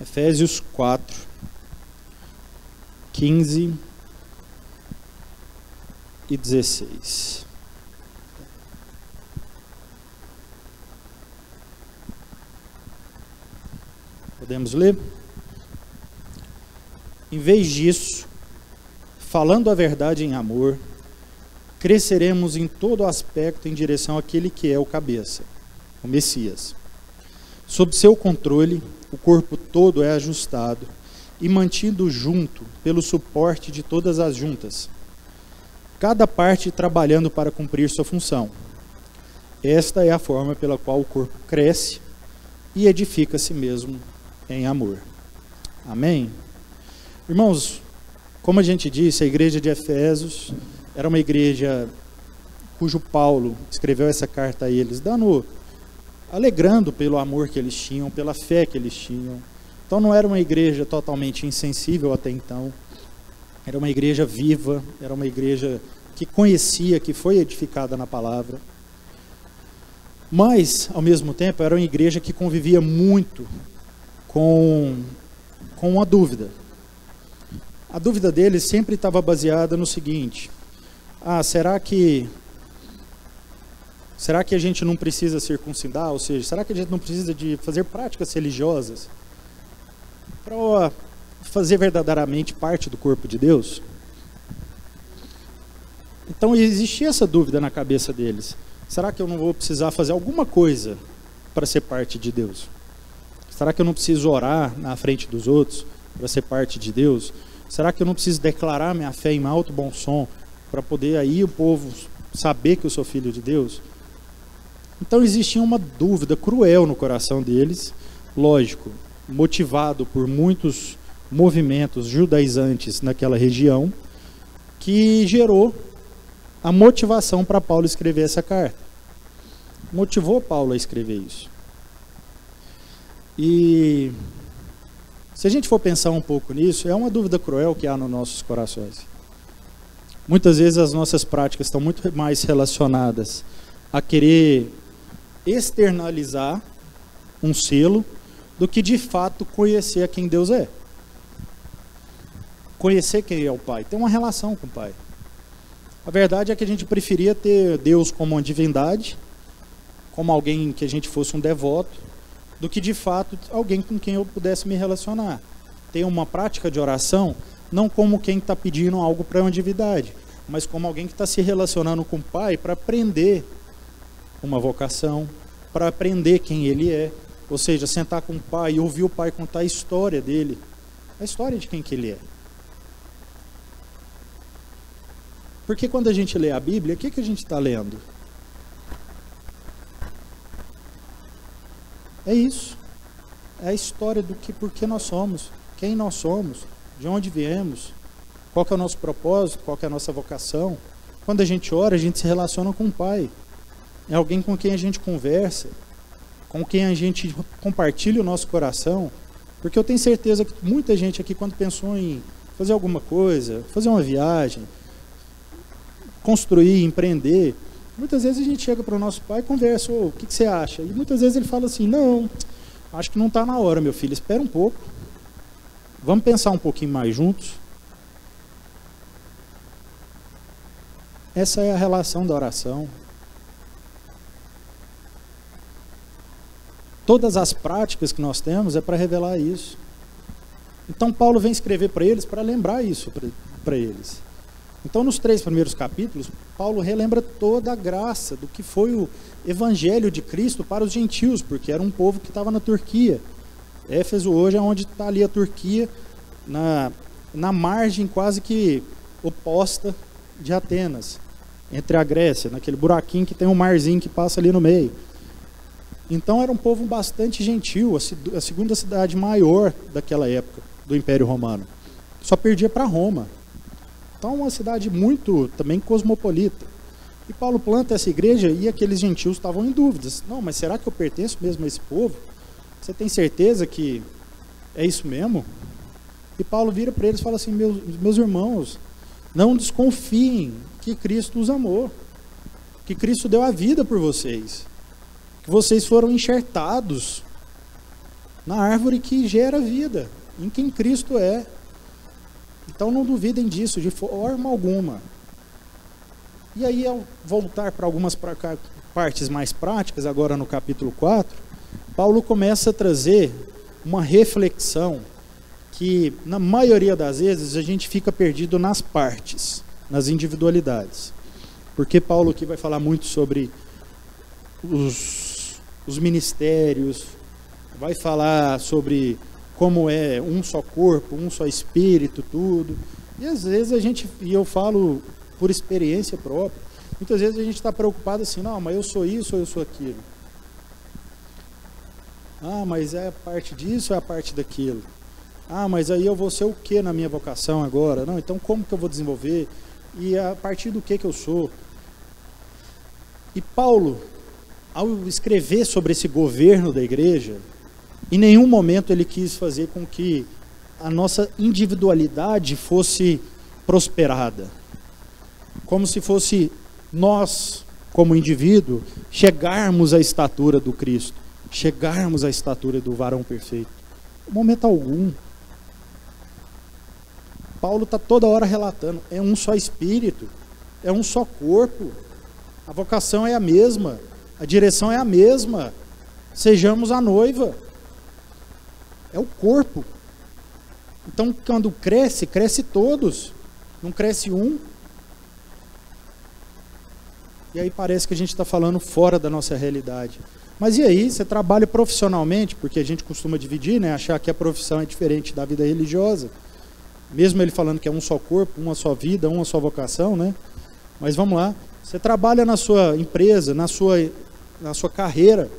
Efésios 4, 15 e 16. Podemos ler? Em vez disso, falando a verdade em amor, cresceremos em todo aspecto em direção àquele que é o cabeça, o Messias. Sob seu controle, o corpo todo é ajustado e mantido junto pelo suporte de todas as juntas, cada parte trabalhando para cumprir sua função. Esta é a forma pela qual o corpo cresce e edifica a si mesmo em amor. Amém? Irmãos, como a gente disse, a igreja de Efésios era uma igreja cujo Paulo escreveu essa carta a eles, alegrando pelo amor que eles tinham, pela fé que eles tinham. Então não era uma igreja totalmente insensível até então, era uma igreja viva, era uma igreja que conhecia, que foi edificada na palavra. Mas, ao mesmo tempo, era uma igreja que convivia muito com uma dúvida. A dúvida deles sempre estava baseada no seguinte: será que a gente não precisa circuncidar? Ou seja, será que a gente não precisa de fazer práticas religiosas para fazer verdadeiramente parte do corpo de Deus? Então existia essa dúvida na cabeça deles. Será que eu não vou precisar fazer alguma coisa para ser parte de Deus? Será que eu não preciso orar na frente dos outros para ser parte de Deus? Será que eu não preciso declarar minha fé em alto bom som para poder aí o povo saber que eu sou filho de Deus? Então existia uma dúvida cruel no coração deles, lógico, motivado por muitos movimentos judaizantes naquela região, que gerou a motivação para Paulo escrever essa carta. Motivou Paulo a escrever isso. E se a gente for pensar um pouco nisso, é uma dúvida cruel que há nos nossos corações. Muitas vezes as nossas práticas estão muito mais relacionadas a querer externalizar um selo do que de fato conhecer a quem Deus é. Conhecer quem é o Pai, ter uma relação com o Pai. A verdade é que a gente preferia ter Deus como uma divindade, como alguém que a gente fosse um devoto, do que de fato alguém com quem eu pudesse me relacionar. Ter uma prática de oração, não como quem está pedindo algo para uma divindade, mas como alguém que está se relacionando com o Pai para aprender uma vocação, para aprender quem Ele é. Ou seja, sentar com o Pai e ouvir o Pai contar a história dele, a história de quem que Ele é. Porque quando a gente lê a Bíblia, o que a gente está lendo? É isso. É a história do que, por que nós somos, quem nós somos, de onde viemos, qual que é o nosso propósito, qual que é a nossa vocação. Quando a gente ora, a gente se relaciona com o Pai. É alguém com quem a gente conversa, com quem a gente compartilha o nosso coração. Porque eu tenho certeza que muita gente aqui, quando pensou em fazer alguma coisa, fazer uma viagem, construir, empreender, muitas vezes a gente chega para o nosso pai e conversa: o que você acha? E muitas vezes ele fala assim: não, acho que não está na hora, meu filho, espera um pouco, vamos pensar um pouquinho mais juntos. Essa é a relação da oração. Todas as práticas que nós temos é para revelar isso. Então Paulo vem escrever para eles para lembrar isso para eles. Então, nos 3 primeiros capítulos, Paulo relembra toda a graça do que foi o evangelho de Cristo para os gentios, porque era um povo que estava na Turquia. Éfeso hoje é onde está ali a Turquia, na margem quase que oposta de Atenas, entre a Grécia, naquele buraquinho que tem um marzinho que passa ali no meio. Então era um povo bastante gentil, a segunda cidade maior daquela época, do Império Romano. Só perdia para Roma. Então, uma cidade muito também cosmopolita. E Paulo planta essa igreja e aqueles gentios estavam em dúvidas. Não, mas será que eu pertenço mesmo a esse povo? Você tem certeza que é isso mesmo? E Paulo vira para eles e fala assim: meus irmãos, não desconfiem que Cristo os amou, que Cristo deu a vida por vocês, que vocês foram enxertados na árvore que gera vida, em quem Cristo é. Então não duvidem disso, de forma alguma. E aí, ao voltar para algumas partes mais práticas, agora no capítulo 4, Paulo começa a trazer uma reflexão que, na maioria das vezes, a gente fica perdido nas partes, nas individualidades. Porque Paulo aqui vai falar muito sobre os ministérios, vai falar sobre como é um só corpo, um só espírito, tudo. E às vezes e eu falo por experiência própria, muitas vezes a gente está preocupado assim, não, mas eu sou isso ou eu sou aquilo? Ah, mas é a parte disso ou é a parte daquilo? Ah, mas aí eu vou ser o que na minha vocação agora? Não, então como que eu vou desenvolver? E a partir do que eu sou? E Paulo, ao escrever sobre esse governo da igreja, em nenhum momento ele quis fazer com que a nossa individualidade fosse prosperada. Como se fosse nós, como indivíduo, chegarmos à estatura do Cristo, chegarmos à estatura do varão perfeito. Em momento algum. Paulo está toda hora relatando, é um só espírito, é um só corpo, a vocação é a mesma, a direção é a mesma, sejamos a noiva, é o corpo. Então quando cresce, cresce todos, não cresce um. E aí parece que a gente está falando fora da nossa realidade. Mas e aí, você trabalha profissionalmente, porque a gente costuma dividir, né, achar que a profissão é diferente da vida religiosa. Mesmo ele falando que é um só corpo, uma só vida, uma só vocação, né? Mas vamos lá, você trabalha na sua empresa, na sua carreira,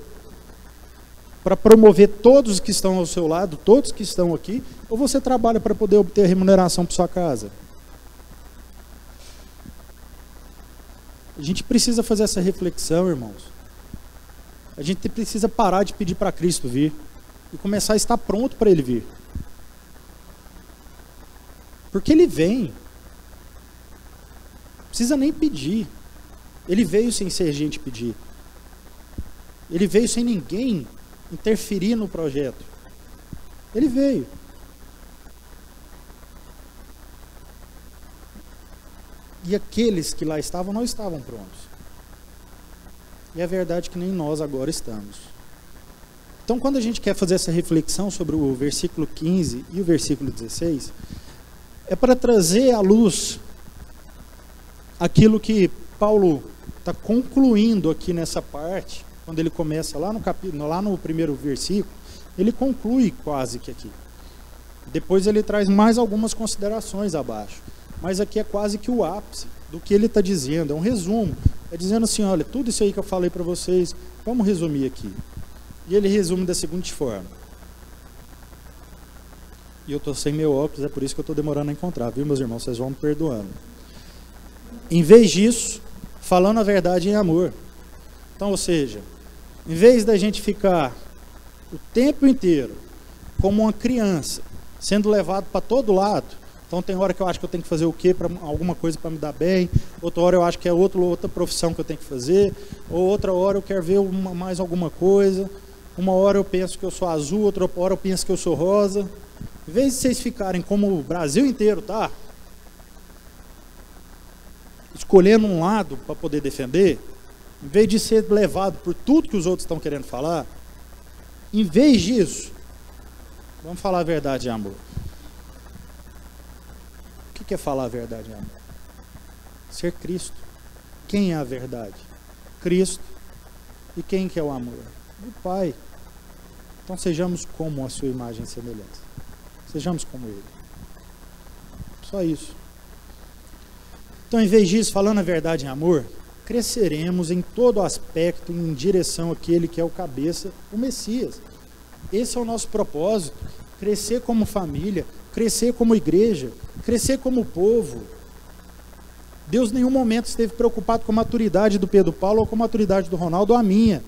para promover todos que estão ao seu lado, todos que estão aqui, ou você trabalha para poder obter remuneração para sua casa? A gente precisa fazer essa reflexão, irmãos. A gente precisa parar de pedir para Cristo vir e começar a estar pronto para Ele vir. Porque Ele vem. Não precisa nem pedir. Ele veio sem ser gente pedir. Ele veio sem ninguém interferir no projeto. Ele veio. E aqueles que lá estavam não estavam prontos. E é verdade que nem nós agora estamos. Então, quando a gente quer fazer essa reflexão sobre o versículo 15 e o versículo 16, é para trazer à luz aquilo que Paulo está concluindo aqui nessa parte, quando ele começa lá no capítulo, lá no primeiro versículo, ele conclui quase que aqui. Depois ele traz mais algumas considerações abaixo. Mas aqui é quase que o ápice do que ele está dizendo, é um resumo. É dizendo assim, olha, tudo isso aí que eu falei para vocês, vamos resumir aqui. E ele resume da seguinte forma. E eu estou sem meu óculos, é por isso que eu estou demorando a encontrar, viu, meus irmãos? Vocês vão me perdoando. Em vez disso, falando a verdade em amor. Então, ou seja, em vez da gente ficar o tempo inteiro como uma criança, sendo levado para todo lado. Então tem hora que eu acho que eu tenho que fazer o quê, para alguma coisa para me dar bem, outra hora eu acho que é outra profissão que eu tenho que fazer, ou outra hora eu quero ver mais alguma coisa, uma hora eu penso que eu sou azul, outra hora eu penso que eu sou rosa. Em vez de vocês ficarem como o Brasil inteiro, tá? Escolhendo um lado para poder defender, em vez de ser levado por tudo que os outros estão querendo falar, em vez disso, vamos falar a verdade em amor. O que é falar a verdade em amor? Ser Cristo. Quem é a verdade? Cristo. E quem que é o amor? O Pai. Então sejamos como a sua imagem e semelhança. Sejamos como Ele. Só isso. Então, em vez disso, falando a verdade em amor, cresceremos em todo aspecto em direção àquele que é o cabeça, o Messias. Esse é o nosso propósito. Crescer como família, crescer como igreja, crescer como povo. Deus em nenhum momento esteve preocupado com a maturidade do Pedro Paulo ou com a maturidade do Ronaldo, ou a minha,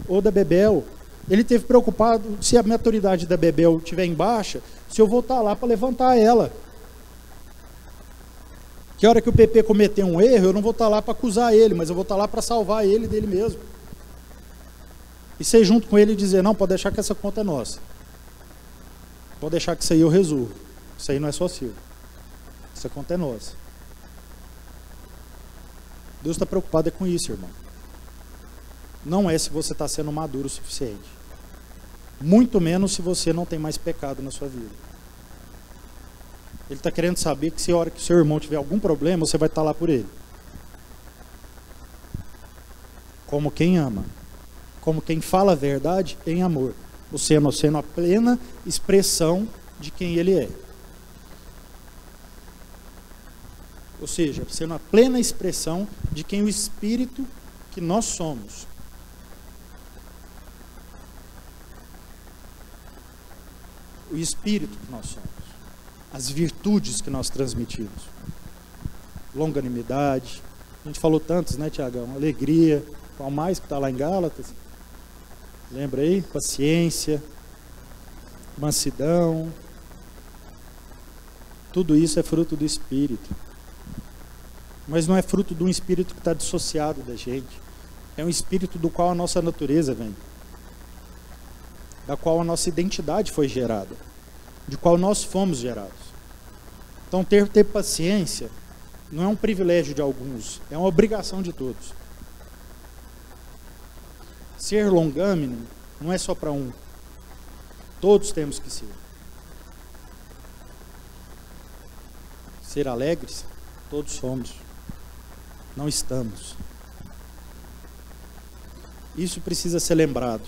ou da Bebel. Ele esteve preocupado se a maturidade da Bebel estiver em baixa, se eu voltar lá para levantar ela. Que hora que o PP cometer um erro, eu não vou estar lá para acusar ele, mas eu vou estar lá para salvar ele dele mesmo. E ser junto com ele e dizer, não, pode deixar que essa conta é nossa. Pode deixar que isso aí eu resolvo. Isso aí não é só seu. Essa conta é nossa. Deus está preocupado com isso, irmão. Não é se você está sendo maduro o suficiente. Muito menos se você não tem mais pecado na sua vida. Ele está querendo saber que se a hora que o seu irmão tiver algum problema, você vai estar lá por ele. Como quem ama. Como quem fala a verdade em amor. Você sendo a plena expressão de quem ele é. Ou seja, sendo a plena expressão de quem o Espírito que nós somos. O Espírito que nós somos. As virtudes que nós transmitimos. Longanimidade. A gente falou tantos, né, Tiagão? Alegria. Qual mais que está lá em Gálatas? Lembra aí? Paciência. Mansidão. Tudo isso é fruto do Espírito. Mas não é fruto de um espírito que está dissociado da gente. É um espírito do qual a nossa natureza vem. Da qual a nossa identidade foi gerada. De qual nós fomos gerados. Então ter paciência não é um privilégio de alguns. É uma obrigação de todos. Ser longânimo não é só para um. Todos temos que ser. Ser alegres, todos somos. Não estamos. Isso precisa ser lembrado.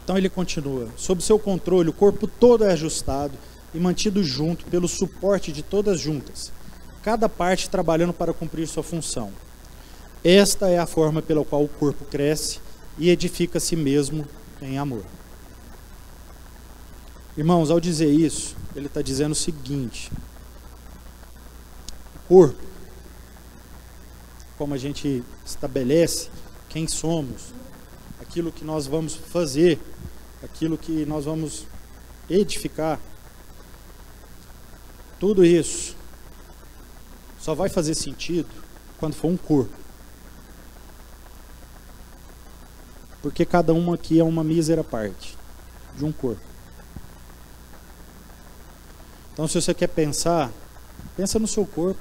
Então ele continua. Sob seu controle, o corpo todo é ajustado e mantido junto pelo suporte de todas as juntas, cada parte trabalhando para cumprir sua função. Esta é a forma pela qual o corpo cresce e edifica a si mesmo em amor. Irmãos, ao dizer isso, ele está dizendo o seguinte: o corpo, como a gente estabelece quem somos, aquilo que nós vamos fazer, aquilo que nós vamos edificar, tudo isso só vai fazer sentido quando for um corpo. Porque cada um aqui é uma mísera parte de um corpo. Então, se você quer pensar, pensa no seu corpo,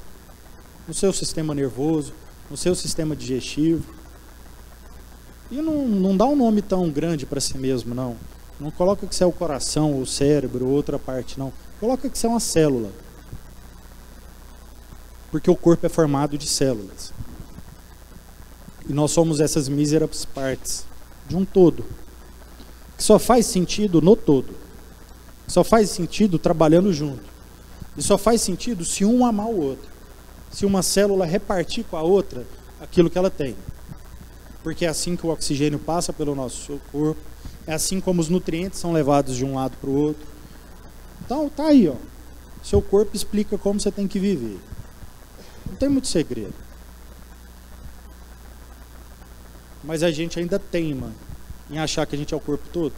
no seu sistema nervoso, no seu sistema digestivo. E não dá um nome tão grande para si mesmo, não. Não coloca que você é o coração, ou o cérebro, ou outra parte, não. Coloca que você é uma célula. Porque o corpo é formado de células. E nós somos essas míseras partes de um todo. Que só faz sentido no todo. Só faz sentido trabalhando junto. E só faz sentido se um amar o outro. Se uma célula repartir com a outra aquilo que ela tem. Porque é assim que o oxigênio passa pelo nosso corpo. É assim como os nutrientes são levados de um lado para o outro. Então tá aí, ó. Seu corpo explica como você tem que viver. Não tem muito segredo. Mas a gente ainda teima em achar que a gente é o corpo todo.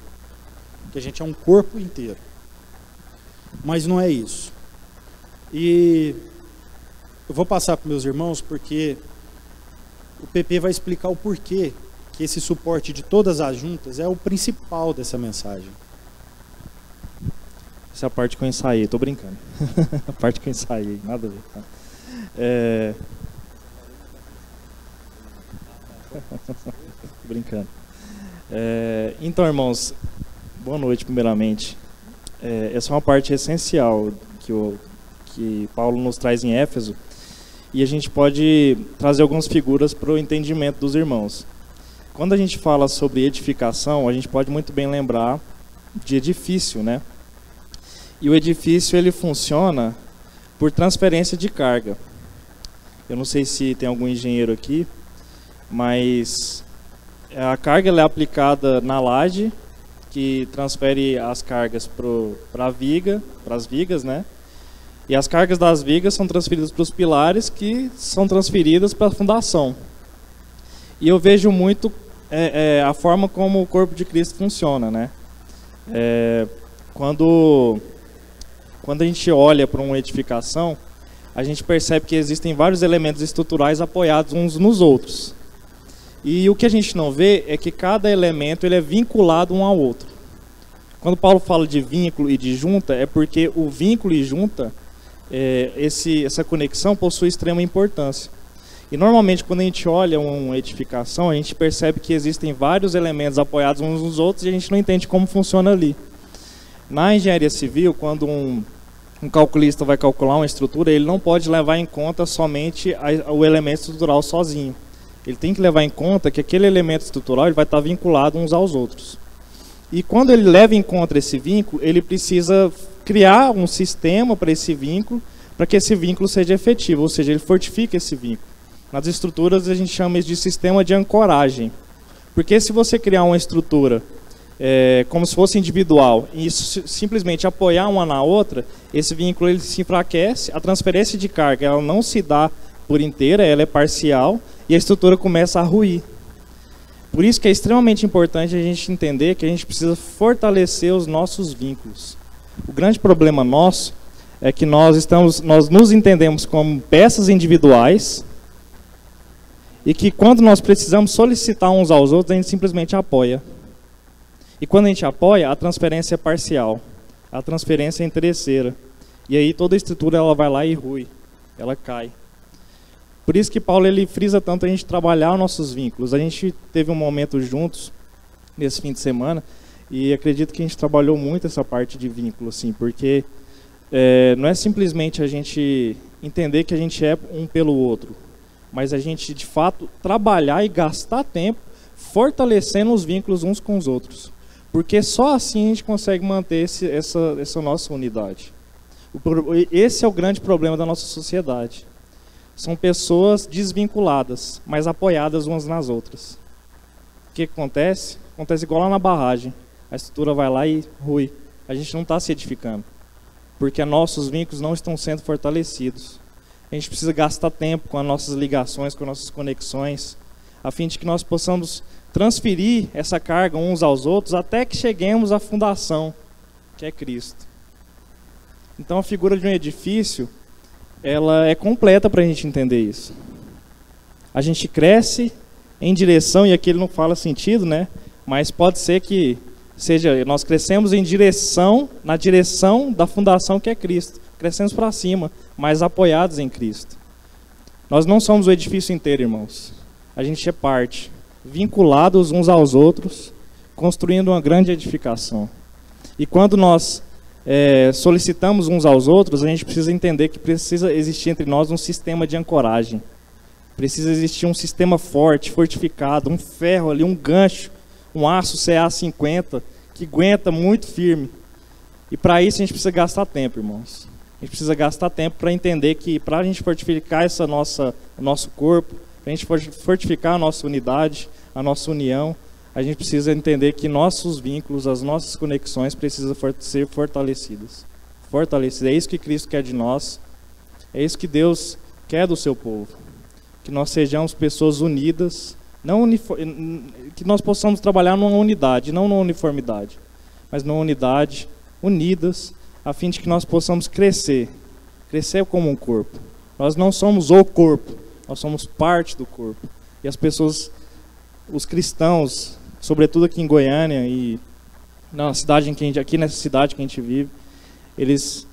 Que a gente é um corpo inteiro. Mas não é isso. E eu vou passar para meus irmãos porque o PP vai explicar o porquê que esse suporte de todas as juntas é o principal dessa mensagem. Essa é a parte que eu ensaiei, tô brincando. A parte que eu ensaiei, nada a ver. Tá? Brincando. Então, irmãos, boa noite primeiramente. Essa é uma parte essencial que Paulo nos traz em Éfeso, e a gente pode trazer algumas figuras para o entendimento dos irmãos. Quando a gente fala sobre edificação, a gente pode muito bem lembrar de edifício, né? E o edifício ele funciona por transferência de carga. Eu não sei se tem algum engenheiro aqui, mas a carga ela é aplicada na laje, que transfere as cargas para as vigas, né? E as cargas das vigas são transferidas para os pilares, que são transferidas para a fundação. E eu vejo muito a forma como o corpo de Cristo funciona, né? Quando a gente olha para uma edificação, a gente percebe que existem vários elementos estruturais apoiados uns nos outros. E o que a gente não vê é que cada elemento ele é vinculado um ao outro. Quando Paulo fala de vínculo e de junta, é porque o vínculo e junta, essa conexão possui extrema importância. E normalmente quando a gente olha uma edificação, a gente percebe que existem vários elementos apoiados uns nos outros e a gente não entende como funciona ali. Na engenharia civil, quando um calculista vai calcular uma estrutura, ele não pode levar em conta somente o elemento estrutural sozinho. Ele tem que levar em conta que aquele elemento estrutural ele vai estar vinculado uns aos outros. E quando ele leva em conta esse vínculo, ele precisa criar um sistema para esse vínculo, para que esse vínculo seja efetivo, ou seja, ele fortifica esse vínculo. Nas estruturas a gente chama isso de sistema de ancoragem. Porque se você criar uma estrutura como se fosse individual, e isso simplesmente apoiar uma na outra, esse vínculo ele se enfraquece, a transferência de carga ela não se dá por inteira, ela é parcial, e a estrutura começa a ruir. Por isso que é extremamente importante a gente entender que a gente precisa fortalecer os nossos vínculos. O grande problema nosso é que nós nos entendemos como peças individuais, e que quando nós precisamos solicitar uns aos outros, a gente simplesmente apoia. E quando a gente apoia, a transferência é parcial, a transferência é interesseira. E aí toda a estrutura ela vai lá e rui, ela cai. Por isso que Paulo ele frisa tanto a gente trabalhar os nossos vínculos. A gente teve um momento juntos, nesse fim de semana, e acredito que a gente trabalhou muito essa parte de vínculo, assim, porque não é simplesmente a gente entender que a gente é um pelo outro, mas a gente, de fato, trabalhar e gastar tempo fortalecendo os vínculos uns com os outros. Porque só assim a gente consegue manter essa nossa unidade. Esse é o grande problema da nossa sociedade. São pessoas desvinculadas, mas apoiadas umas nas outras. O que acontece? Acontece igual lá na barragem. A estrutura vai lá e rui. A gente não está se edificando. Porque nossos vínculos não estão sendo fortalecidos. A gente precisa gastar tempo com as nossas ligações, com as nossas conexões, a fim de que nós possamos transferir essa carga uns aos outros até que cheguemos à fundação, que é Cristo. Então a figura de um edifício, ela é completa para a gente entender isso. A gente cresce em direção, e aqui ele não fala sentido, né? Mas pode ser que nós crescemos na direção da fundação que é Cristo. Crescemos para cima, mas apoiados em Cristo. Nós não somos o edifício inteiro, irmãos. A gente é parte, vinculados uns aos outros, construindo uma grande edificação. E quando nós solicitamos uns aos outros, a gente precisa entender que precisa existir entre nós um sistema de ancoragem. Precisa existir um sistema forte, fortificado, um ferro ali, um gancho, um aço CA50, que aguenta muito firme. E para isso a gente precisa gastar tempo, irmãos. A gente precisa gastar tempo para entender que para a gente fortificar o nosso corpo, para a gente fortificar a nossa unidade, a nossa união, a gente precisa entender que nossos vínculos, as nossas conexões precisam ser fortalecidas. É isso que Cristo quer de nós, é isso que Deus quer do seu povo. Que nós sejamos pessoas unidas, que nós possamos trabalhar numa unidade, não numa uniformidade, mas numa unidade, unidas, a fim de que nós possamos crescer como um corpo. Nós não somos o corpo, nós somos parte do corpo. E as pessoas, os cristãos, sobretudo aqui em Goiânia e aqui nessa cidade que a gente vive, eles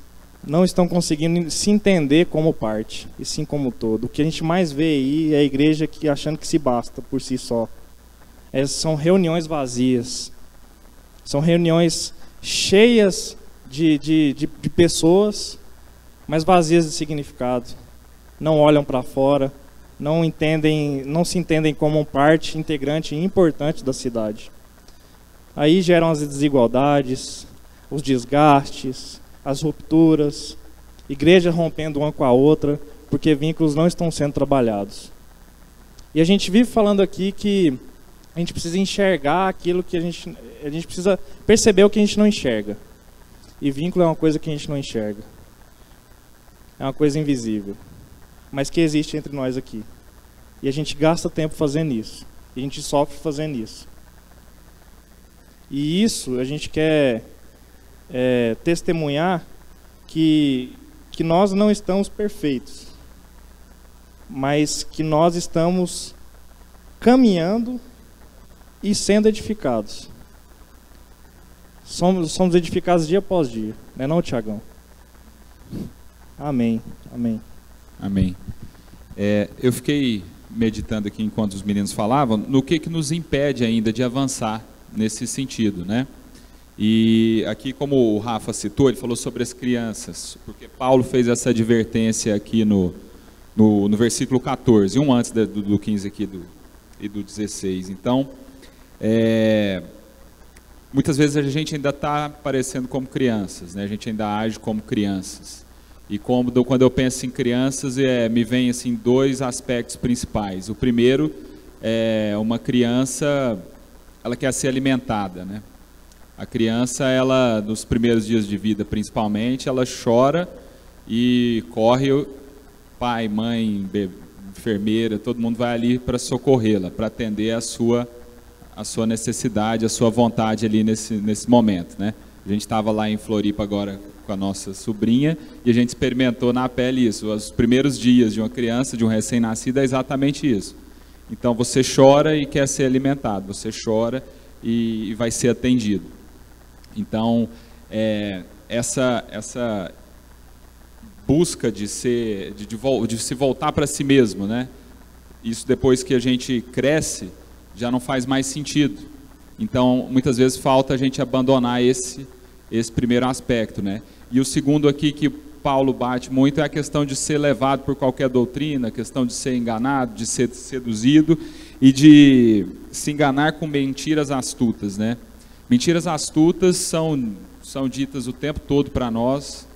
não estão conseguindo se entender como parte, e sim como todo. O que a gente mais vê aí é a igreja achando que se basta por si só. São reuniões vazias, são reuniões cheias de pessoas, mas vazias de significado. Não olham para fora, não se entendem como parte integrante e importante da cidade. Aí geram as desigualdades, os desgastes, as rupturas, igreja rompendo uma com a outra, porque vínculos não estão sendo trabalhados. E a gente vive falando aqui que a gente precisa enxergar aquilo que a gente precisa perceber o que a gente não enxerga. E vínculo é uma coisa que a gente não enxerga. É uma coisa invisível, mas que existe entre nós aqui. E a gente gasta tempo fazendo isso. E a gente sofre fazendo isso. E isso a gente quer testemunhar que nós não estamos perfeitos, mas que nós estamos caminhando e sendo edificados. somos edificados dia após dia, não é não, Tiagão? Amém, amém. Amém. Eu fiquei meditando aqui enquanto os meninos falavam, no que nos impede ainda de avançar nesse sentido, né? E aqui, como o Rafa citou, ele falou sobre as crianças, porque Paulo fez essa advertência aqui no versículo 14, um antes do 15 aqui e do 16. Então, muitas vezes a gente ainda está parecendo como crianças, né? A gente ainda age como crianças. E quando eu penso em crianças, me vem assim, dois aspectos principais. O primeiro é uma criança, ela quer ser alimentada, né? A criança, ela, nos primeiros dias de vida principalmente, ela chora e corre, pai, mãe, enfermeira, todo mundo vai ali para socorrê-la, para atender a sua necessidade, a sua vontade ali nesse momento, né? A gente estava lá em Floripa agora com a nossa sobrinha e a gente experimentou na pele isso. Os primeiros dias de uma criança, de um recém-nascido, é exatamente isso. Então você chora e quer ser alimentado, você chora e vai ser atendido. Então, essa busca de se voltar para si mesmo, né? Isso depois que a gente cresce, já não faz mais sentido. Então, muitas vezes falta a gente abandonar esse primeiro aspecto, né? E o segundo aqui que Paulo bate muito é a questão de ser levado por qualquer doutrina, a questão de ser enganado, de ser seduzido e de se enganar com mentiras astutas, né? Mentiras astutas são ditas o tempo todo para nós.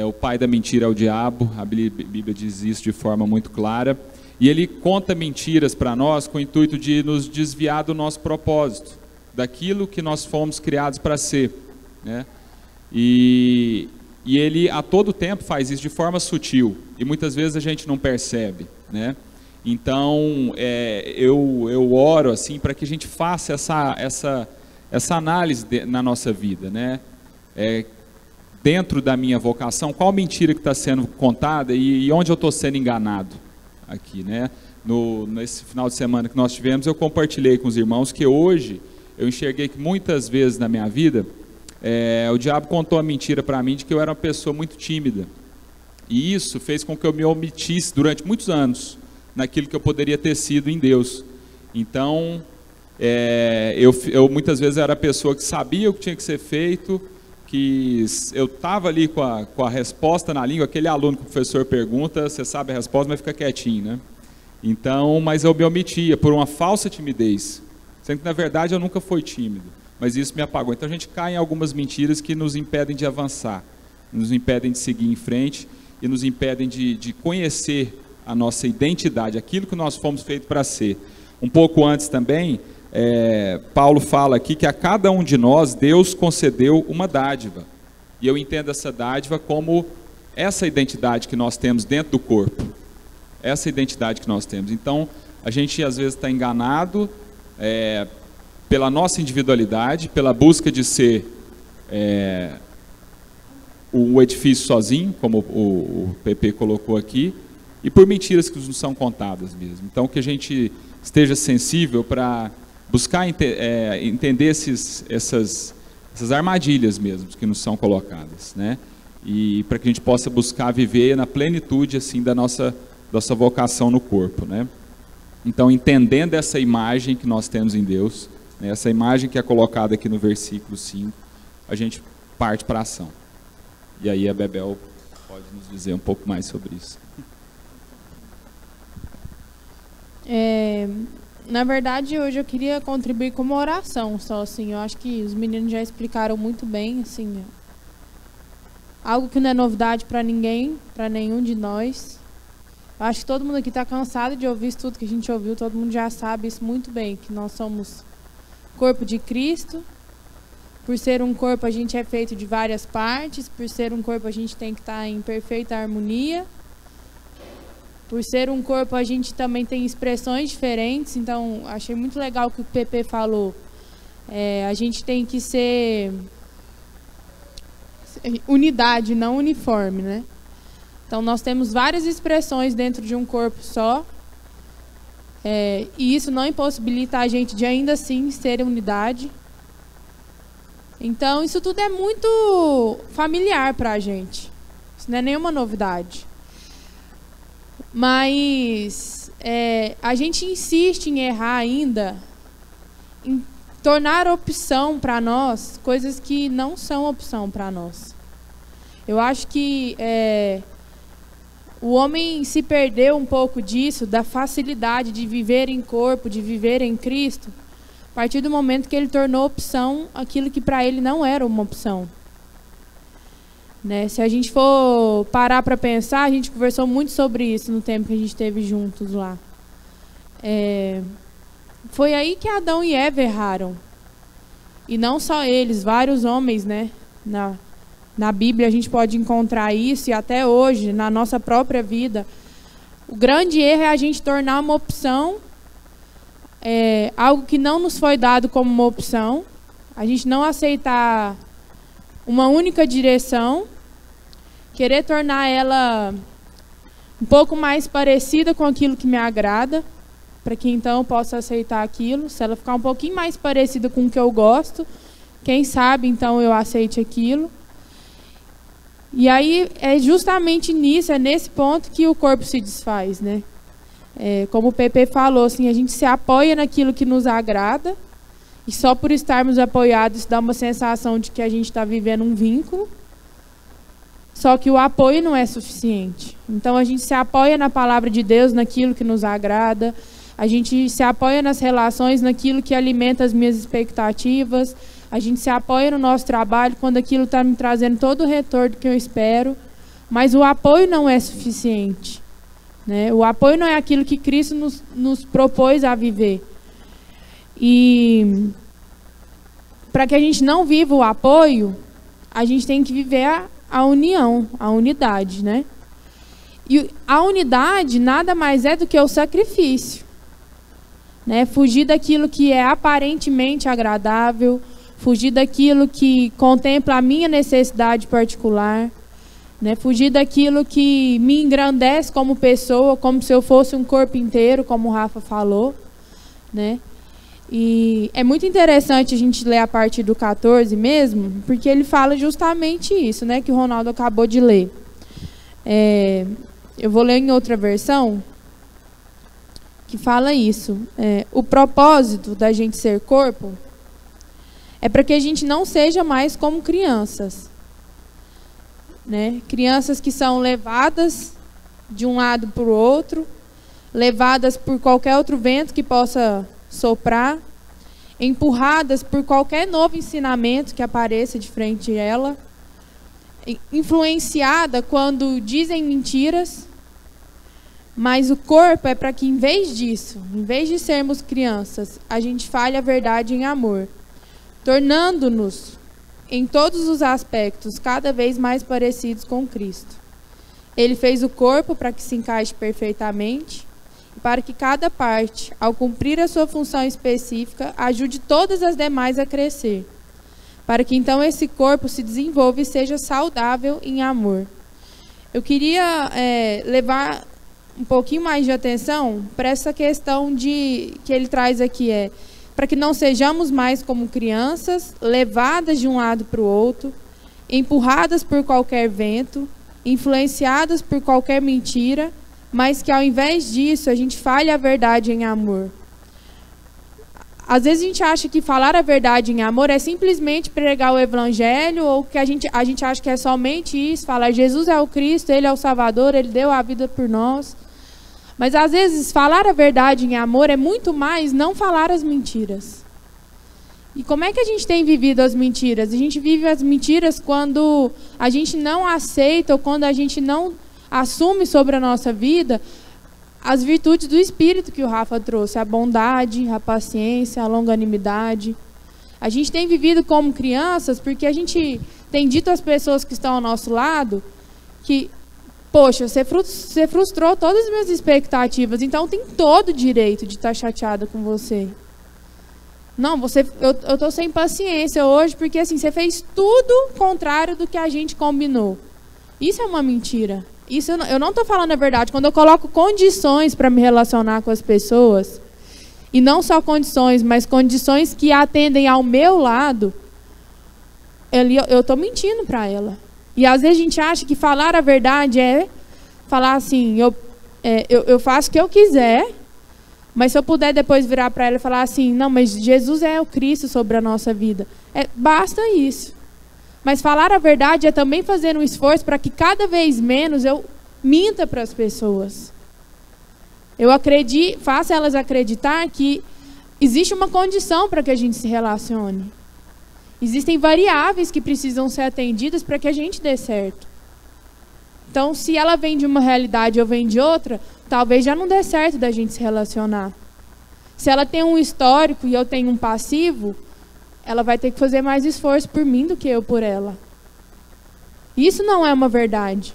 O pai da mentira é o diabo, a Bíblia diz isso de forma muito clara. E ele conta mentiras para nós com o intuito de nos desviar do nosso propósito, daquilo que nós fomos criados para ser, né? E ele a todo tempo faz isso de forma sutil, e muitas vezes a gente não percebe, né? Então, eu oro assim para que a gente faça essa análise na nossa vida, né? Dentro da minha vocação, qual mentira que está sendo contada e onde eu estou sendo enganado aqui, né? Nesse final de semana que nós tivemos, eu compartilhei com os irmãos que hoje eu enxerguei que muitas vezes na minha vida o diabo contou a mentira para mim de que eu era uma pessoa muito tímida, e isso fez com que eu me omitisse durante muitos anos naquilo que eu poderia ter sido em Deus. Então, eu muitas vezes era a pessoa que sabia o que tinha que ser feito, que eu estava ali com a resposta na língua, aquele aluno que o professor pergunta, você sabe a resposta, mas fica quietinho, né? Então, mas eu me omitia por uma falsa timidez, sendo que na verdade eu nunca fui tímido, mas isso me apagou. Então a gente cai em algumas mentiras que nos impedem de avançar, nos impedem de seguir em frente e nos impedem de conhecer a nossa identidade, aquilo que nós fomos feitos para ser. Um pouco antes também, Paulo fala aqui que a cada um de nós Deus concedeu uma dádiva, e eu entendo essa dádiva como essa identidade que nós temos dentro do corpo, essa identidade que nós temos. Então a gente às vezes está enganado pela nossa individualidade, pela busca de ser o edifício sozinho, como o PP colocou aqui, e por mentiras que nos são contadas mesmo. Então que a gente esteja sensível para buscar entender essas armadilhas mesmo que nos são colocadas, né? E para que a gente possa buscar viver na plenitude assim da nossa vocação no corpo, né? Então, entendendo essa imagem que nós temos em Deus, né, essa imagem que é colocada aqui no versículo 5, a gente parte para a ação. E aí a Bebel pode nos dizer um pouco mais sobre isso. Na verdade, hoje eu queria contribuir com uma oração só, assim. Eu acho que os meninos já explicaram muito bem, assim, algo que não é novidade para ninguém, para nenhum de nós. Eu acho que todo mundo aqui está cansado de ouvir isso tudo que a gente ouviu, todo mundo já sabe isso muito bem, que nós somos corpo de Cristo. Por ser um corpo, a gente é feito de várias partes, por ser um corpo, a gente tem que estar em perfeita harmonia. Por ser um corpo, a gente também tem expressões diferentes, então achei muito legal o que o PP falou. A gente tem que ser unidade, não uniforme, né? Então nós temos várias expressões dentro de um corpo só, e isso não impossibilita a gente de ainda assim ser unidade. Então, isso tudo é muito familiar para a gente. Isso não é nenhuma novidade. Mas a gente insiste em errar ainda, em tornar opção para nós coisas que não são opção para nós. Eu acho que o homem se perdeu um pouco disso, da facilidade de viver em corpo, de viver em Cristo, a partir do momento que ele tornou opção aquilo que para ele não era uma opção. Né? Se a gente for parar para pensar, a gente conversou muito sobre isso no tempo que a gente esteve juntos lá. Foi aí que Adão e Eva erraram. E não só eles, vários homens, né? Na Bíblia a gente pode encontrar isso, e até hoje, na nossa própria vida. O grande erro é a gente tornar uma opção algo que não nos foi dado como uma opção, a gente não aceitar uma única direção, querer tornar ela um pouco mais parecida com aquilo que me agrada, para que então eu possa aceitar aquilo. Se ela ficar um pouquinho mais parecida com o que eu gosto, quem sabe então eu aceite aquilo. E aí é justamente nisso, é nesse ponto que o corpo se desfaz, né? Como o Pepe falou, assim, a gente se apoia naquilo que nos agrada, e só por estarmos apoiados dá uma sensação de que a gente está vivendo um vínculo. Só que o apoio não é suficiente. Então a gente se apoia na palavra de Deus, naquilo que nos agrada, a gente se apoia nas relações, naquilo que alimenta as minhas expectativas, a gente se apoia no nosso trabalho quando aquilo está me trazendo todo o retorno que eu espero, mas o apoio não é suficiente. Né? O apoio não é aquilo que Cristo nos propôs a viver. E para que a gente não viva o apoio, a gente tem que viver a união, a unidade. Né? E a unidade nada mais é do que o sacrifício. Né? Fugir daquilo que é aparentemente agradável, fugir daquilo que contempla a minha necessidade particular, né? Fugir daquilo que me engrandece como pessoa, como se eu fosse um corpo inteiro, como o Rafa falou. Né? E é muito interessante a gente ler a partir do 14 mesmo, porque ele fala justamente isso, né, que o Ronaldo acabou de ler. Eu vou ler em outra versão, que fala isso. O propósito da gente ser corpo é para que a gente não seja mais como crianças. Né? Crianças que são levadas de um lado para o outro, levadas por qualquer outro vento que possa soprar, empurradas por qualquer novo ensinamento que apareça de frente a ela, influenciada quando dizem mentiras. Mas o corpo é para que, em vez disso, em vez de sermos crianças, a gente fale a verdade em amor, tornando-nos, em todos os aspectos, cada vez mais parecidos com Cristo. Ele fez o corpo para que se encaixe perfeitamente, e para que cada parte, ao cumprir a sua função específica, ajude todas as demais a crescer, para que então esse corpo se desenvolva e seja saudável em amor. Eu queria levar um pouquinho mais de atenção para essa questão que ele traz aqui, para que não sejamos mais como crianças, levadas de um lado para o outro, empurradas por qualquer vento, influenciadas por qualquer mentira, mas que ao invés disso a gente fale a verdade em amor. Às vezes a gente acha que falar a verdade em amor é simplesmente pregar o evangelho, ou que a gente acha que é somente isso, falar Jesus é o Cristo, Ele é o Salvador, Ele deu a vida por nós. Mas às vezes falar a verdade em amor é muito mais não falar as mentiras. E como é que a gente tem vivido as mentiras? A gente vive as mentiras quando a gente não aceita ou quando a gente não assume sobre a nossa vida as virtudes do Espírito que o Rafa trouxe, a bondade, a paciência, a longanimidade. A gente tem vivido como crianças porque a gente tem dito às pessoas que estão ao nosso lado que, poxa, você frustrou todas as minhas expectativas, então tem todo o direito de estar chateada com você. Não, eu estou sem paciência hoje porque assim, você fez tudo contrário do que a gente combinou. Isso é uma mentira. Isso eu não estou falando a verdade. Quando eu coloco condições para me relacionar com as pessoas, e não só condições, mas condições que atendem ao meu lado, eu estou mentindo para ela. E às vezes a gente acha que falar a verdade é falar assim, eu faço o que eu quiser, mas se eu puder depois virar para ela e falar assim, não, mas Jesus é o Cristo sobre a nossa vida. Basta isso. Mas falar a verdade é também fazer um esforço para que cada vez menos eu minta para as pessoas. Faço elas acreditar que existe uma condição para que a gente se relacione. Existem variáveis que precisam ser atendidas para que a gente dê certo. Então, se ela vem de uma realidade ou eu venho de outra, talvez já não dê certo da gente se relacionar. Se ela tem um histórico e eu tenho um passivo, ela vai ter que fazer mais esforço por mim do que eu por ela. Isso não é uma verdade.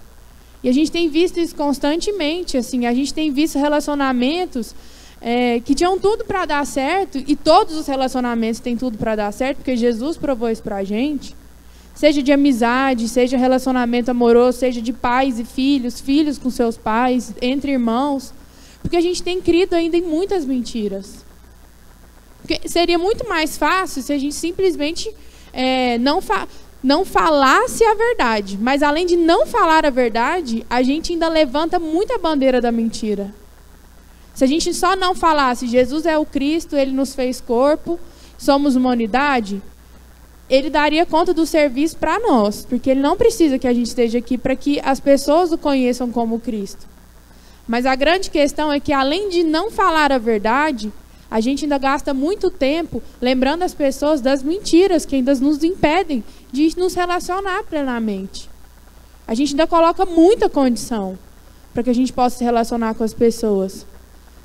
E a gente tem visto isso constantemente. Assim, a gente tem visto relacionamentos que tinham tudo para dar certo, e todos os relacionamentos têm tudo para dar certo, porque Jesus provou isso para a gente. Seja de amizade, seja relacionamento amoroso, seja de pais e filhos, filhos com seus pais, entre irmãos. Porque a gente tem crido ainda em muitas mentiras. Porque seria muito mais fácil se a gente simplesmente não falasse a verdade. Mas além de não falar a verdade, a gente ainda levanta muita bandeira da mentira. Se a gente só não falasse, Jesus é o Cristo, Ele nos fez corpo, somos uma unidade, Ele daria conta do serviço para nós, porque Ele não precisa que a gente esteja aqui para que as pessoas o conheçam como Cristo. Mas a grande questão é que, além de não falar a verdade, a gente ainda gasta muito tempo lembrando as pessoas das mentiras que ainda nos impedem de nos relacionar plenamente. A gente ainda coloca muita condição para que a gente possa se relacionar com as pessoas.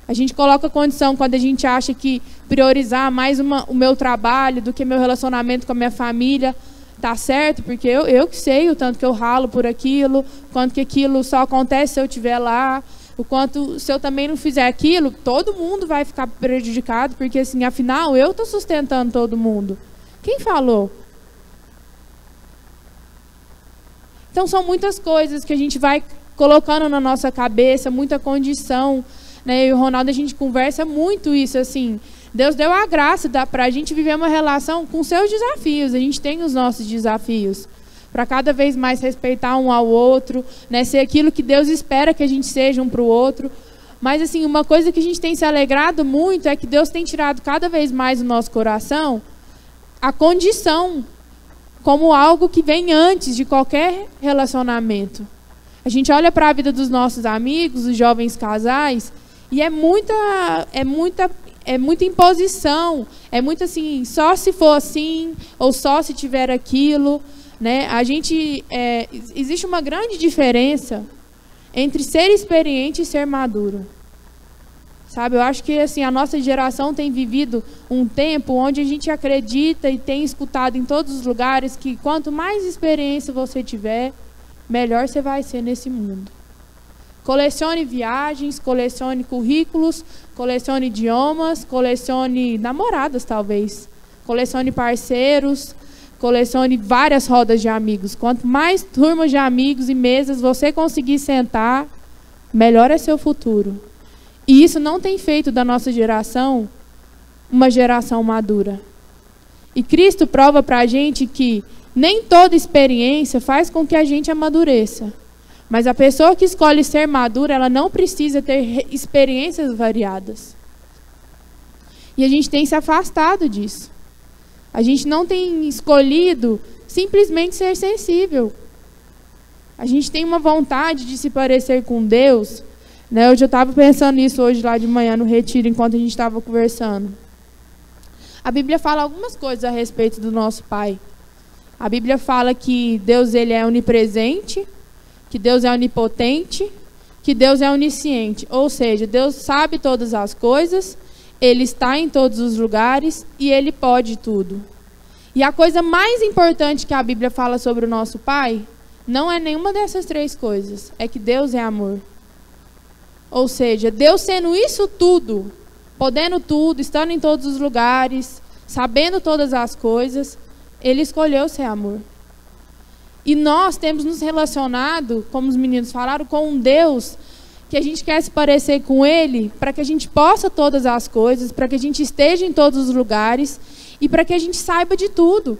A gente coloca condição quando a gente acha que priorizar mais o meu trabalho do que meu relacionamento com a minha família tá certo, porque eu que sei o tanto que eu ralo por aquilo, quanto que aquilo só acontece se eu estiver lá, o quanto se eu também não fizer aquilo, todo mundo vai ficar prejudicado, porque assim, afinal, eu estou sustentando todo mundo. Quem falou? Então são muitas coisas que a gente vai colocando na nossa cabeça, muita condição. Eu e o Ronaldo, a gente conversa muito isso, assim, Deus deu a graça para a gente viver uma relação com seus desafios, a gente tem os nossos desafios, para cada vez mais respeitar um ao outro, ser aquilo que Deus espera que a gente seja um para o outro. Mas assim, uma coisa que a gente tem se alegrado muito é que Deus tem tirado cada vez mais do nosso coração a condição como algo que vem antes de qualquer relacionamento. A gente olha para a vida dos nossos amigos, os jovens casais, e é muita imposição, é muito assim, só se for assim, ou só se tiver aquilo, existe uma grande diferença entre ser experiente e ser maduro. Sabe, eu acho que assim, a nossa geração tem vivido um tempo onde a gente acredita e tem escutado em todos os lugares que quanto mais experiência você tiver, melhor você vai ser nesse mundo. Colecione viagens, colecione currículos, colecione idiomas, colecione namoradas, talvez. Colecione parceiros, colecione várias rodas de amigos. Quanto mais turmas de amigos e mesas você conseguir sentar, melhor é seu futuro. E isso não tem feito da nossa geração uma geração madura. E Cristo prova para a gente que nem toda experiência faz com que a gente amadureça. Mas a pessoa que escolhe ser madura, ela não precisa ter experiências variadas. E a gente tem se afastado disso. A gente não tem escolhido simplesmente ser sensível. A gente tem uma vontade de se parecer com Deus. Eu já estava pensando nisso hoje lá de manhã no retiro, enquanto a gente estava conversando. A Bíblia fala algumas coisas a respeito do nosso Pai. A Bíblia fala que Deus ele é onipresente, que Deus é onipotente, que Deus é onisciente. Ou seja, Deus sabe todas as coisas, Ele está em todos os lugares e Ele pode tudo. E a coisa mais importante que a Bíblia fala sobre o nosso Pai não é nenhuma dessas três coisas. É que Deus é amor. Ou seja, Deus sendo isso tudo, podendo tudo, estando em todos os lugares, sabendo todas as coisas, Ele escolheu ser amor. E nós temos nos relacionado, como os meninos falaram, com um Deus que a gente quer se parecer com Ele para que a gente possa todas as coisas, para que a gente esteja em todos os lugares e para que a gente saiba de tudo.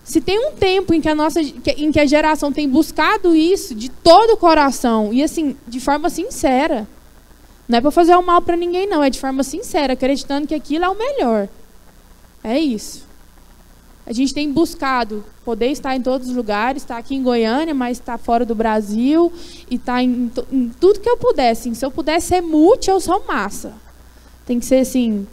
Se tem um tempo em que a geração tem buscado isso de todo o coração, e assim, de forma sincera, não é para fazer o mal para ninguém, não, é de forma sincera, acreditando que aquilo é o melhor. É isso. A gente tem buscado poder estar em todos os lugares, estar aqui em Goiânia, mas estar fora do Brasil, e estar em tudo que eu puder. Assim, se eu puder ser multi, eu sou massa. Tem que ser assim,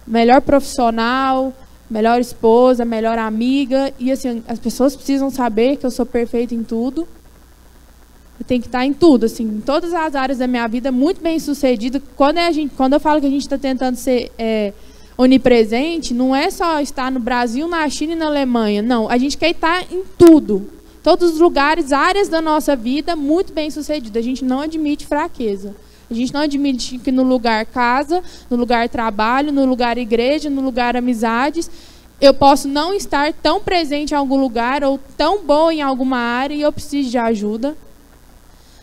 melhor profissional, melhor esposa, melhor amiga. E assim, as pessoas precisam saber que eu sou perfeita em tudo. Eu tenho que estar em tudo, assim, em todas as áreas da minha vida, muito bem sucedida. Quando eu falo que a gente está tentando ser onipresente, não é só estar no Brasil, na China e na Alemanha. Não, a gente quer estar em tudo. Todos os lugares, áreas da nossa vida, muito bem sucedida. A gente não admite fraqueza. A gente não admite que no lugar casa, no lugar trabalho, no lugar igreja, no lugar amizades, eu posso não estar tão presente em algum lugar ou tão boa em alguma área e eu preciso de ajuda.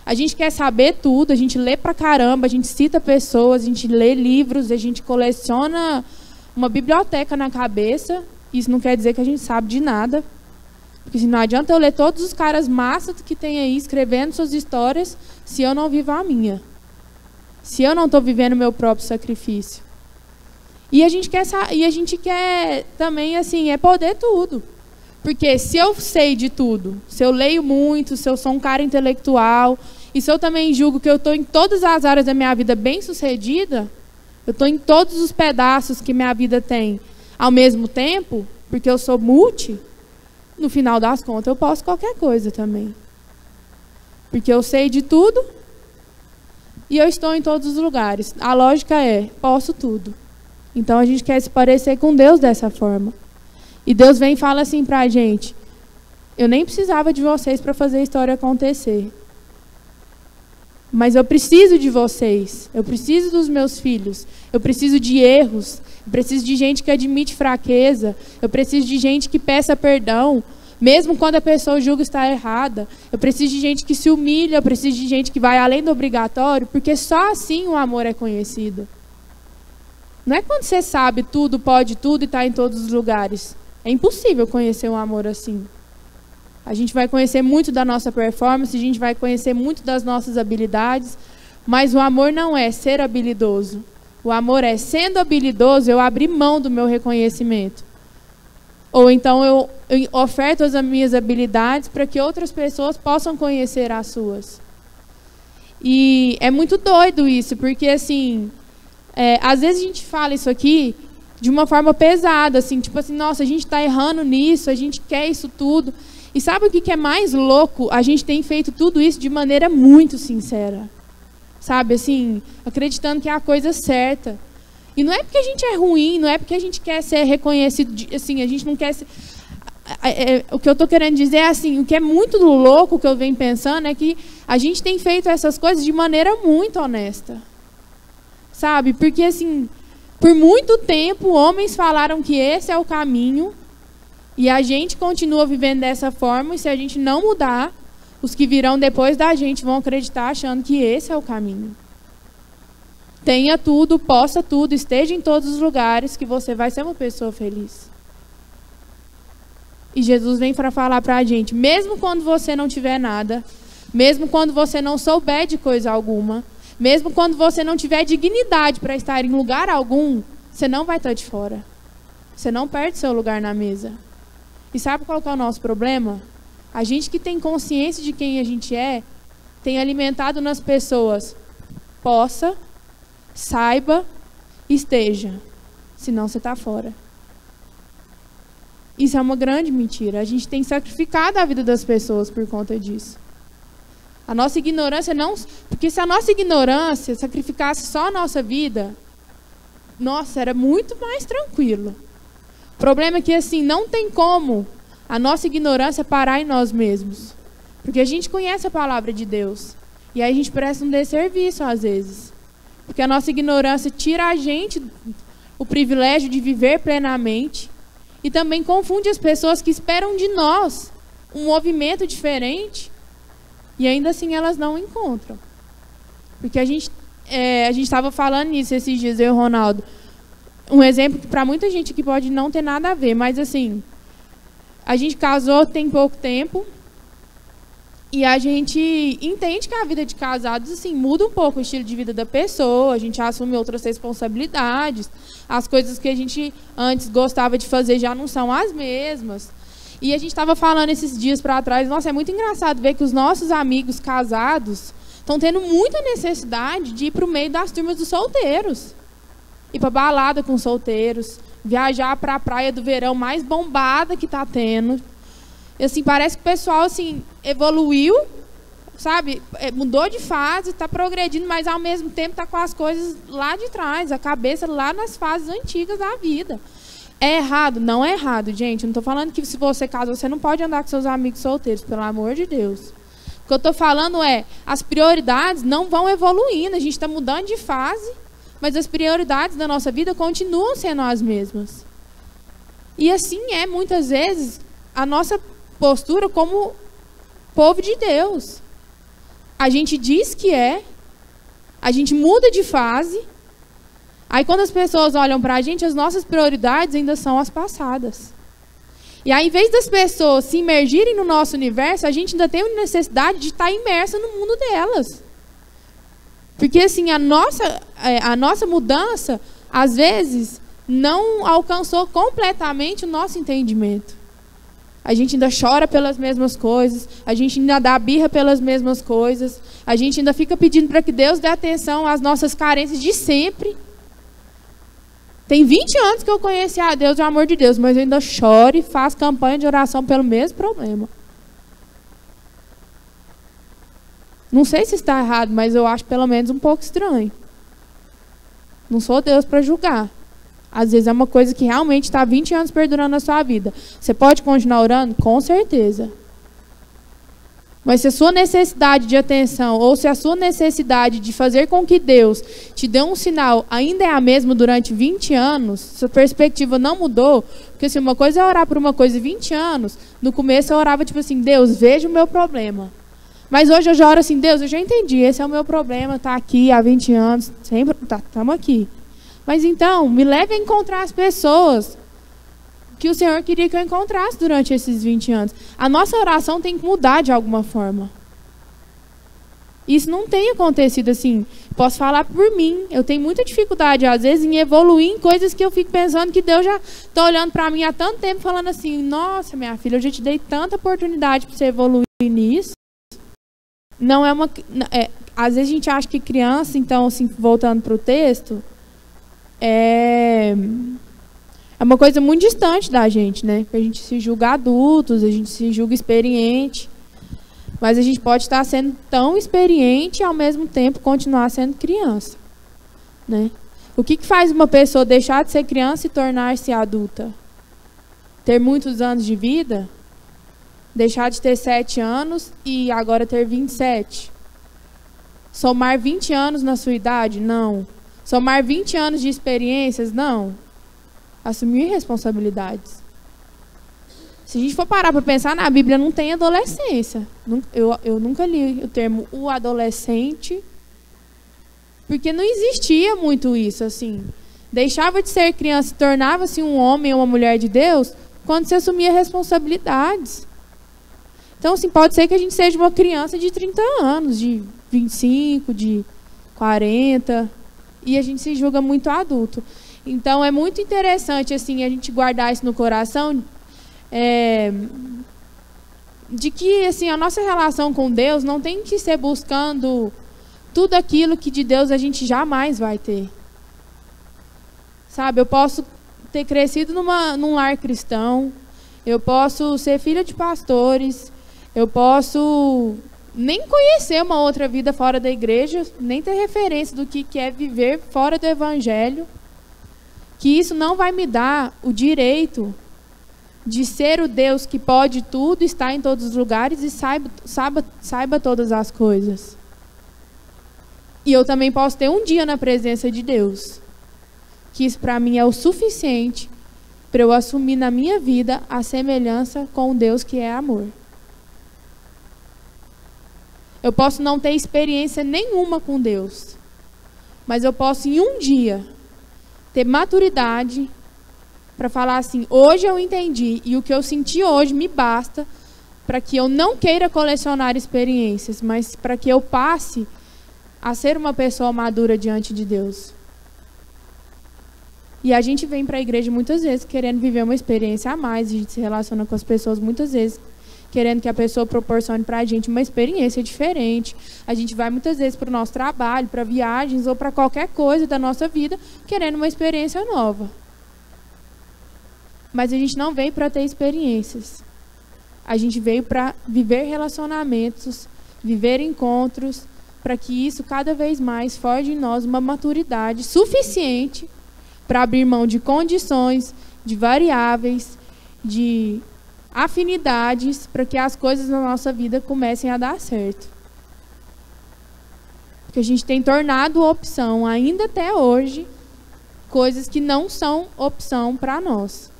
A gente quer saber tudo, a gente lê pra caramba, a gente cita pessoas, a gente lê livros, a gente coleciona uma biblioteca na cabeça. Isso não quer dizer que a gente sabe de nada. Porque não adianta eu ler todos os caras massas que tem aí escrevendo suas histórias se eu não vivo a minha. Se eu não estou vivendo o meu próprio sacrifício. E a gente quer também, assim, é poder tudo. Porque se eu sei de tudo, se eu leio muito, se eu sou um cara intelectual, e se eu também julgo que eu estou em todas as áreas da minha vida bem-sucedida, eu estou em todos os pedaços que minha vida tem ao mesmo tempo, porque eu sou multi, no final das contas eu posso qualquer coisa também. Porque eu sei de tudo e eu estou em todos os lugares. A lógica é, posso tudo. Então a gente quer se parecer com Deus dessa forma. E Deus vem e fala assim para a gente, eu nem precisava de vocês para fazer a história acontecer. Mas eu preciso de vocês, eu preciso dos meus filhos, eu preciso de erros, eu preciso de gente que admite fraqueza, eu preciso de gente que peça perdão, mesmo quando a pessoa julga estar errada. Eu preciso de gente que se humilha, eu preciso de gente que vai além do obrigatório, porque só assim o amor é conhecido. Não é quando você sabe tudo, pode tudo e está em todos os lugares. É impossível conhecer um amor assim. A gente vai conhecer muito da nossa performance, a gente vai conhecer muito das nossas habilidades, mas o amor não é ser habilidoso. O amor é, sendo habilidoso, eu abrir mão do meu reconhecimento. Ou então eu oferto as minhas habilidades para que outras pessoas possam conhecer as suas. E é muito doido isso, porque assim, às vezes a gente fala isso aqui de uma forma pesada, assim, tipo assim, nossa, a gente está errando nisso, a gente quer isso tudo. E sabe o que é mais louco? A gente tem feito tudo isso de maneira muito sincera. Sabe, assim, acreditando que é a coisa certa. E não é porque a gente é ruim, não é porque a gente quer ser reconhecido, assim, a gente não quer ser... O que eu estou querendo dizer é assim, o que é muito louco que eu venho pensando é que a gente tem feito essas coisas de maneira muito honesta. Sabe, porque assim, por muito tempo homens falaram que esse é o caminho e a gente continua vivendo dessa forma e se a gente não mudar, os que virão depois da gente vão acreditar achando que esse é o caminho. Tenha tudo, possa tudo, esteja em todos os lugares que você vai ser uma pessoa feliz. E Jesus vem para falar para a gente, mesmo quando você não tiver nada, mesmo quando você não souber de coisa alguma, mesmo quando você não tiver dignidade para estar em lugar algum, você não vai estar de fora. Você não perde seu lugar na mesa. E sabe qual que é o nosso problema? A gente que tem consciência de quem a gente é, tem alimentado nas pessoas, possa, saiba, esteja. Senão você está fora. Isso é uma grande mentira. A gente tem sacrificado a vida das pessoas por conta disso. A nossa ignorância não... Porque se a nossa ignorância sacrificasse só a nossa vida, nossa, era muito mais tranquilo. O problema é que, assim, não tem como a nossa ignorância parar em nós mesmos. Porque a gente conhece a palavra de Deus. E aí a gente presta um desserviço, às vezes. Porque a nossa ignorância tira a gente o privilégio de viver plenamente. E também confunde as pessoas que esperam de nós um movimento diferente. E ainda assim elas não encontram. Porque a gente estava falando nisso esses dias, eu e o Ronaldo. Um exemplo que para muita gente que pode não ter nada a ver, mas assim, A gente casou tem pouco tempo e a gente entende que a vida de casados assim, muda um pouco o estilo de vida da pessoa, a gente assume outras responsabilidades, as coisas que a gente antes gostava de fazer já não são as mesmas. E a gente estava falando esses dias para trás, nossa, é muito engraçado ver que os nossos amigos casados estão tendo muita necessidade de ir para o meio das turmas dos solteiros. Ir para balada com solteiros, viajar para a praia do verão mais bombada que está tendo. E, assim, parece que o pessoal assim, evoluiu, sabe? Mudou de fase, está progredindo, mas ao mesmo tempo está com as coisas lá de trás, a cabeça lá nas fases antigas da vida. É errado? Não é errado, gente. Eu não estou falando que se você casou, você não pode andar com seus amigos solteiros, pelo amor de Deus. O que eu estou falando é, as prioridades não vão evoluindo, a gente está mudando de fase, mas as prioridades da nossa vida continuam sendo as mesmas. E assim é, muitas vezes, a nossa postura como povo de Deus. A gente diz que é, a gente muda de fase, aí quando as pessoas olham para a gente, as nossas prioridades ainda são as passadas. E aí, em vez das pessoas se imergirem no nosso universo, a gente ainda tem a necessidade de estar imersa no mundo delas. Porque assim, a nossa mudança, às vezes, não alcançou completamente o nosso entendimento. A gente ainda chora pelas mesmas coisas, a gente ainda dá birra pelas mesmas coisas, a gente ainda fica pedindo para que Deus dê atenção às nossas carências de sempre. Tem 20 anos que eu conheci a Deus, pelo amor de Deus, mas eu ainda choro e faço campanha de oração pelo mesmo problema. Não sei se está errado, mas eu acho pelo menos um pouco estranho. Não sou Deus para julgar. Às vezes é uma coisa que realmente está 20 anos perdurando na sua vida. Você pode continuar orando? Com certeza. Mas se a sua necessidade de atenção ou se a sua necessidade de fazer com que Deus te dê um sinal ainda é a mesma durante 20 anos, sua perspectiva não mudou, porque se uma coisa é orar por uma coisa 20 anos, no começo eu orava tipo assim, Deus, veja o meu problema. Mas hoje eu já oro assim, Deus, eu já entendi, esse é o meu problema, está aqui há 20 anos, sempre estamos aqui. Mas então, me leve a encontrar as pessoas que o Senhor queria que eu encontrasse durante esses 20 anos. A nossa oração tem que mudar de alguma forma. Isso não tem acontecido assim. Posso falar por mim. Eu tenho muita dificuldade, às vezes, em evoluir em coisas que eu fico pensando que Deus já está olhando para mim há tanto tempo, falando assim, nossa, minha filha, eu já te dei tanta oportunidade para você evoluir nisso. Não é uma... às vezes a gente acha que criança, então, assim, voltando para o texto, é uma coisa muito distante da gente, né? A gente se julga adultos, a gente se julga experiente, mas a gente pode estar sendo tão experiente e, ao mesmo tempo, continuar sendo criança, né? O que faz uma pessoa deixar de ser criança e tornar-se adulta? Ter muitos anos de vida? Deixar de ter 7 anos e agora ter 27? Somar 20 anos na sua idade? Não. Somar 20 anos de experiências? Não. Assumir responsabilidades. Se a gente for parar para pensar, na Bíblia não tem adolescência. Eu nunca li o termo o adolescente, porque não existia muito isso, assim. Deixava de ser criança e tornava-se um homem ou uma mulher de Deus quando se assumia responsabilidades. Então, assim, pode ser que a gente seja uma criança de 30 anos, de 25, de 40, e a gente se julga muito adulto. Então, é muito interessante assim, a gente guardar isso no coração, de que assim, a nossa relação com Deus não tem que ser buscando tudo aquilo que de Deus a gente jamais vai ter. Sabe, eu posso ter crescido num lar cristão, eu posso ser filha de pastores, eu posso nem conhecer uma outra vida fora da igreja, nem ter referência do que é viver fora do evangelho, que isso não vai me dar o direito de ser o Deus que pode tudo, está em todos os lugares e saiba todas as coisas. E eu também posso ter um dia na presença de Deus, que isso para mim é o suficiente para eu assumir na minha vida a semelhança com o Deus que é amor. Eu posso não ter experiência nenhuma com Deus, mas eu posso em um dia ter maturidade para falar assim, hoje eu entendi e o que eu senti hoje me basta para que eu não queira colecionar experiências, mas para que eu passe a ser uma pessoa madura diante de Deus. E a gente vem para a igreja muitas vezes querendo viver uma experiência a mais, a gente se relaciona com as pessoas muitas vezes querendo que a pessoa proporcione para a gente uma experiência diferente. A gente vai muitas vezes para o nosso trabalho, para viagens ou para qualquer coisa da nossa vida querendo uma experiência nova. Mas a gente não veio para ter experiências. A gente veio para viver relacionamentos, viver encontros, para que isso cada vez mais forje em nós uma maturidade suficiente para abrir mão de condições, de variáveis, de afinidades, para que as coisas na nossa vida comecem a dar certo. Porque a gente tem tornado opção, ainda até hoje, coisas que não são opção para nós.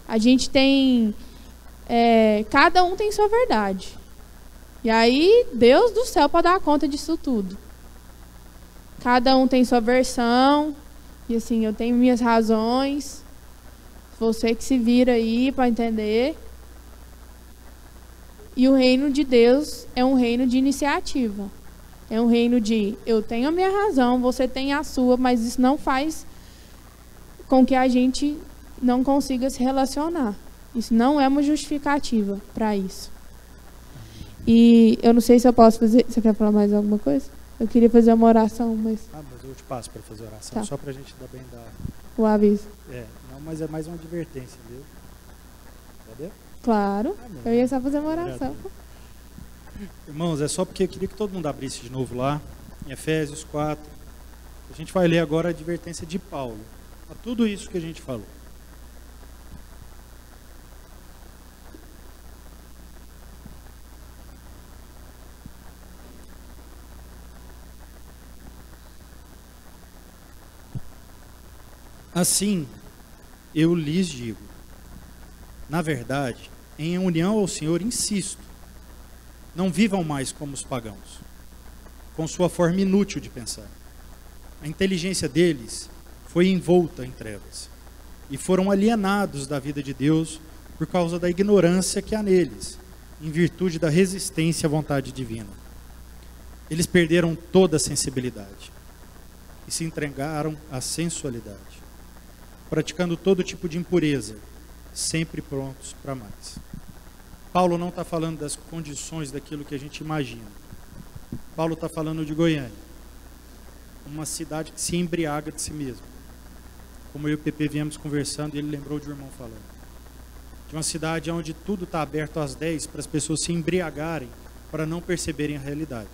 A gente tem... cada um tem sua verdade. E aí, Deus do céu para dar conta disso tudo. Cada um tem sua versão. E assim, eu tenho minhas razões. Você que se vira aí para entender. E o reino de Deus é um reino de iniciativa. É um reino de eu tenho a minha razão, você tem a sua, mas isso não faz com que a gente não consiga se relacionar. Isso não é uma justificativa para isso. E eu não sei se eu posso fazer... Você quer falar mais alguma coisa? Eu queria fazer uma oração, mas... mas eu te passo para fazer oração, tá. Só para a gente também dar... O aviso. Não, mas é mais uma advertência, viu? Entendeu? Claro, eu ia só fazer uma oração. Irmãos, é só porque eu queria que todo mundo abrisse de novo lá, em Efésios 4. A gente vai ler agora a advertência de Paulo, a tudo isso que a gente falou. Assim, eu lhes digo, na verdade, em união ao Senhor, insisto, não vivam mais como os pagãos, com sua forma inútil de pensar. A inteligência deles foi envolta em trevas, e foram alienados da vida de Deus por causa da ignorância que há neles, em virtude da resistência à vontade divina. Eles perderam toda a sensibilidade e se entregaram à sensualidade, praticando todo tipo de impureza, sempre prontos para mais. Paulo não está falando das condições daquilo que a gente imagina. Paulo está falando de Goiânia, uma cidade que se embriaga de si mesma. Como eu e o PP viemos conversando, e ele lembrou de um irmão falando. De uma cidade onde tudo está aberto às 10 para as pessoas se embriagarem, para não perceberem a realidade.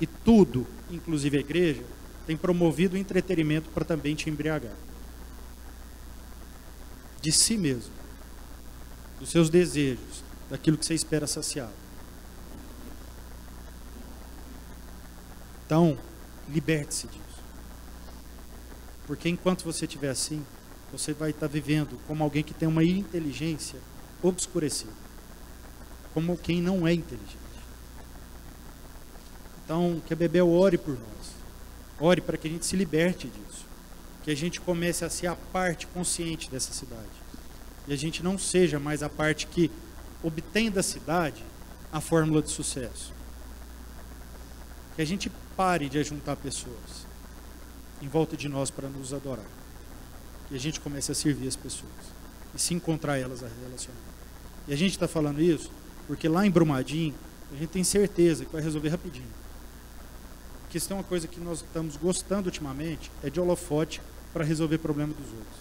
E tudo, inclusive a igreja, tem promovido o entretenimento para também te embriagar. De si mesmo, dos seus desejos, daquilo que você espera saciado. Então, liberte-se disso. Porque enquanto você estiver assim, você vai estar vivendo como alguém que tem uma inteligência obscurecida. Como quem não é inteligente. Então, que a Bebel ore por nós. Ore para que a gente se liberte disso. Que a gente comece a ser a parte consciente dessa cidade. E a gente não seja mais a parte que obtém da cidade a fórmula de sucesso. Que a gente pare de ajuntar pessoas em volta de nós para nos adorar. Que a gente comece a servir as pessoas. E se encontrar elas a relacionar. E a gente está falando isso porque lá em Brumadinho, a gente tem certeza que vai resolver rapidinho. Porque se tem uma coisa que nós estamos gostando ultimamente, é de holofote para resolver problema dos outros.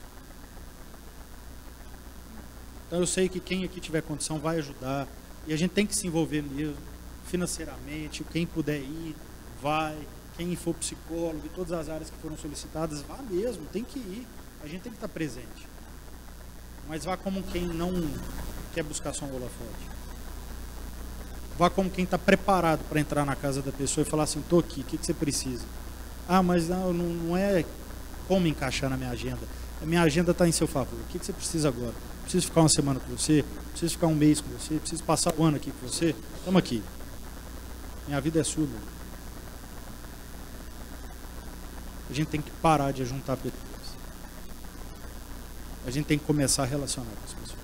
Então eu sei que quem aqui tiver condição vai ajudar, e a gente tem que se envolver mesmo, financeiramente, quem puder ir, vai, quem for psicólogo, e todas as áreas que foram solicitadas, vá mesmo, tem que ir, a gente tem que estar presente. Mas vá como quem não quer buscar só um holofote. Vá como quem está preparado para entrar na casa da pessoa e falar assim, estou aqui, o que você precisa? Ah, mas não é como encaixar na minha agenda. A minha agenda está em seu favor. O que você precisa agora? Preciso ficar uma semana com você? Preciso ficar um mês com você? Preciso passar o ano aqui com você? Estamos aqui. Minha vida é sua, meu. a gente tem que parar de juntar pessoas. A gente tem que começar a relacionar com as pessoas.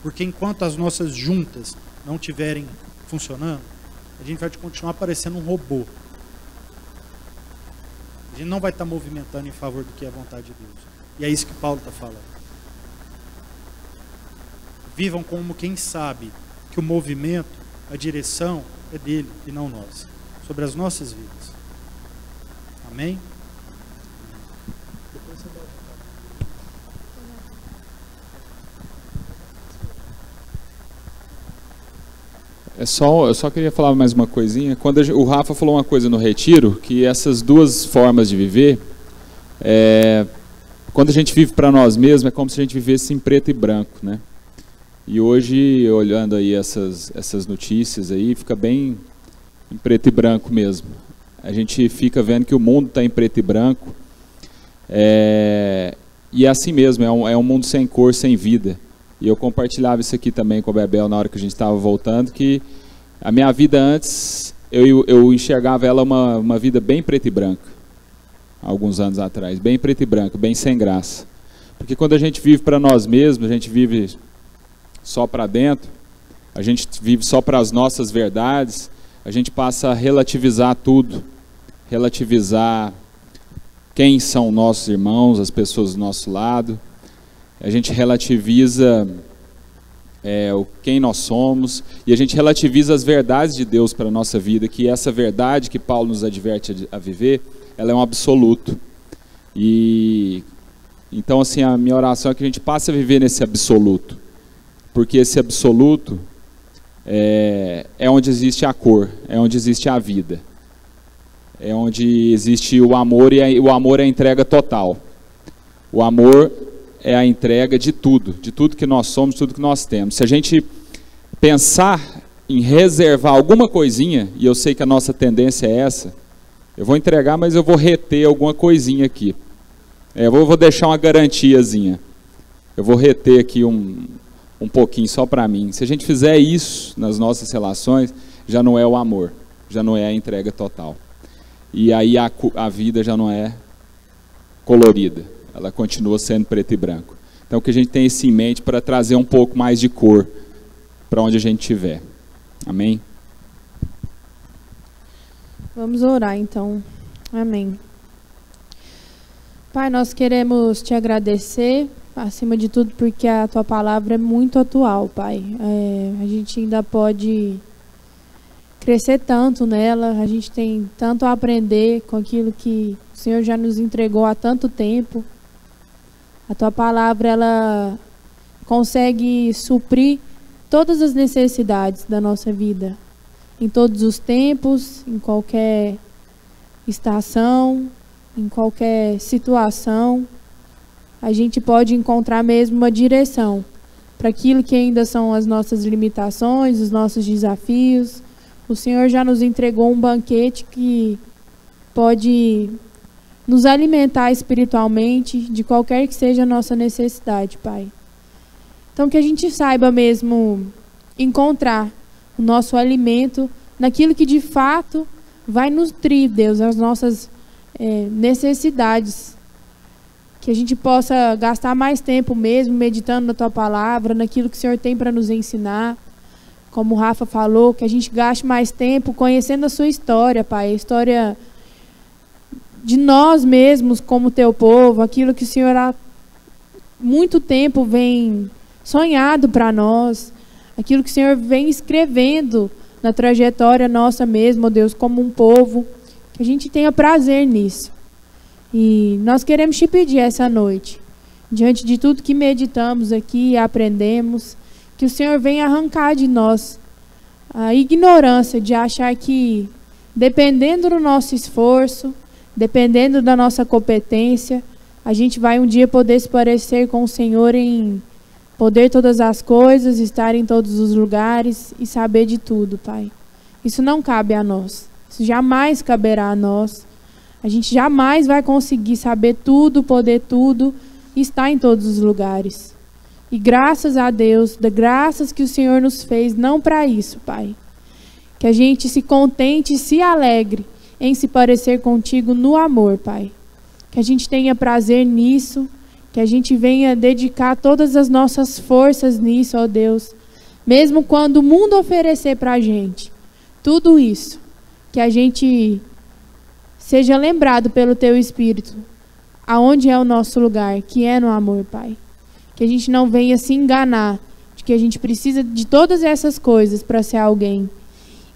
Porque enquanto as nossas juntas não estiverem funcionando, a gente vai continuar parecendo um robô. A gente não vai estar movimentando em favor do que é a vontade de Deus. E é isso que Paulo está falando. Vivam como quem sabe que o movimento, a direção é dele e não nós. Sobre as nossas vidas. Amém? Eu só queria falar mais uma coisinha. Quando o Rafa falou uma coisa no retiro, que essas duas formas de viver, quando a gente vive para nós mesmos, é como se a gente vivesse em preto e branco, né? E hoje, olhando aí essas notícias aí, fica bem em preto e branco mesmo. A gente fica vendo que o mundo está em preto e branco, e é assim mesmo, é um mundo sem cor, sem vida. E eu compartilhava isso aqui também com a Bebel na hora que a gente estava voltando, que a minha vida antes, eu enxergava ela uma vida bem preta e branca, alguns anos atrás, bem preta e branca, bem sem graça. Porque quando a gente vive para nós mesmos, a gente vive só para dentro, a gente vive só para as nossas verdades, a gente passa a relativizar tudo, relativizar quem são nossos irmãos, as pessoas do nosso lado. A gente relativiza quem nós somos, e a gente relativiza as verdades de Deus para a nossa vida, que essa verdade que Paulo nos adverte a viver, ela é um absoluto. E então, assim, a minha oração é que a gente passe a viver nesse absoluto, porque esse absoluto é onde existe a cor, é onde existe a vida, é onde existe o amor, e o amor é a entrega total. O amor é a entrega de tudo que nós somos, de tudo que nós temos. Se a gente pensar em reservar alguma coisinha, e eu sei que a nossa tendência é essa, eu vou entregar, mas eu vou reter alguma coisinha aqui. Eu vou deixar uma garantiazinha. Eu vou reter aqui um pouquinho só para mim. Se a gente fizer isso nas nossas relações, já não é o amor, já não é a entrega total. E aí a vida já não é colorida. Ela continua sendo preto e branco. Então, que a gente tenha isso em mente para trazer um pouco mais de cor para onde a gente estiver. Amém? Vamos orar, então. Amém. Pai, nós queremos te agradecer, acima de tudo, porque a tua palavra é muito atual, Pai. A gente ainda pode crescer tanto nela, a gente tem tanto a aprender com aquilo que o Senhor já nos entregou há tanto tempo. A tua palavra, ela consegue suprir todas as necessidades da nossa vida, em todos os tempos, em qualquer estação, em qualquer situação. A gente pode encontrar mesmo uma direção para aquilo que ainda são as nossas limitações, os nossos desafios. O Senhor já nos entregou um banquete que pode nos alimentar espiritualmente de qualquer que seja a nossa necessidade, Pai. Então, que a gente saiba mesmo encontrar o nosso alimento naquilo que de fato vai nutrir, Deus, as nossas necessidades. Que a gente possa gastar mais tempo mesmo meditando na tua palavra, naquilo que o Senhor tem para nos ensinar. Como o Rafa falou, que a gente gaste mais tempo conhecendo a sua história, Pai, a história de nós mesmos como teu povo, aquilo que o Senhor há muito tempo vem sonhado para nós, aquilo que o Senhor vem escrevendo na trajetória nossa mesmo, ó Deus, como um povo, que a gente tenha prazer nisso. E nós queremos te pedir essa noite, diante de tudo que meditamos aqui e aprendemos, que o Senhor venha arrancar de nós a ignorância de achar que, dependendo do nosso esforço, dependendo da nossa competência, a gente vai um dia poder se parecer com o Senhor em poder todas as coisas, estar em todos os lugares e saber de tudo, Pai. Isso não cabe a nós. Isso jamais caberá a nós. A gente jamais vai conseguir saber tudo, poder tudo e estar em todos os lugares. E graças a Deus, graças que o Senhor nos fez, não para isso, Pai. Que a gente se contente e se alegre em se parecer contigo no amor, Pai. Que a gente tenha prazer nisso, que a gente venha dedicar todas as nossas forças nisso, ó Deus. Mesmo quando o mundo oferecer para a gente tudo isso, que a gente seja lembrado pelo Teu Espírito, aonde é o nosso lugar, que é no amor, Pai. Que a gente não venha se enganar de que a gente precisa de todas essas coisas para ser alguém.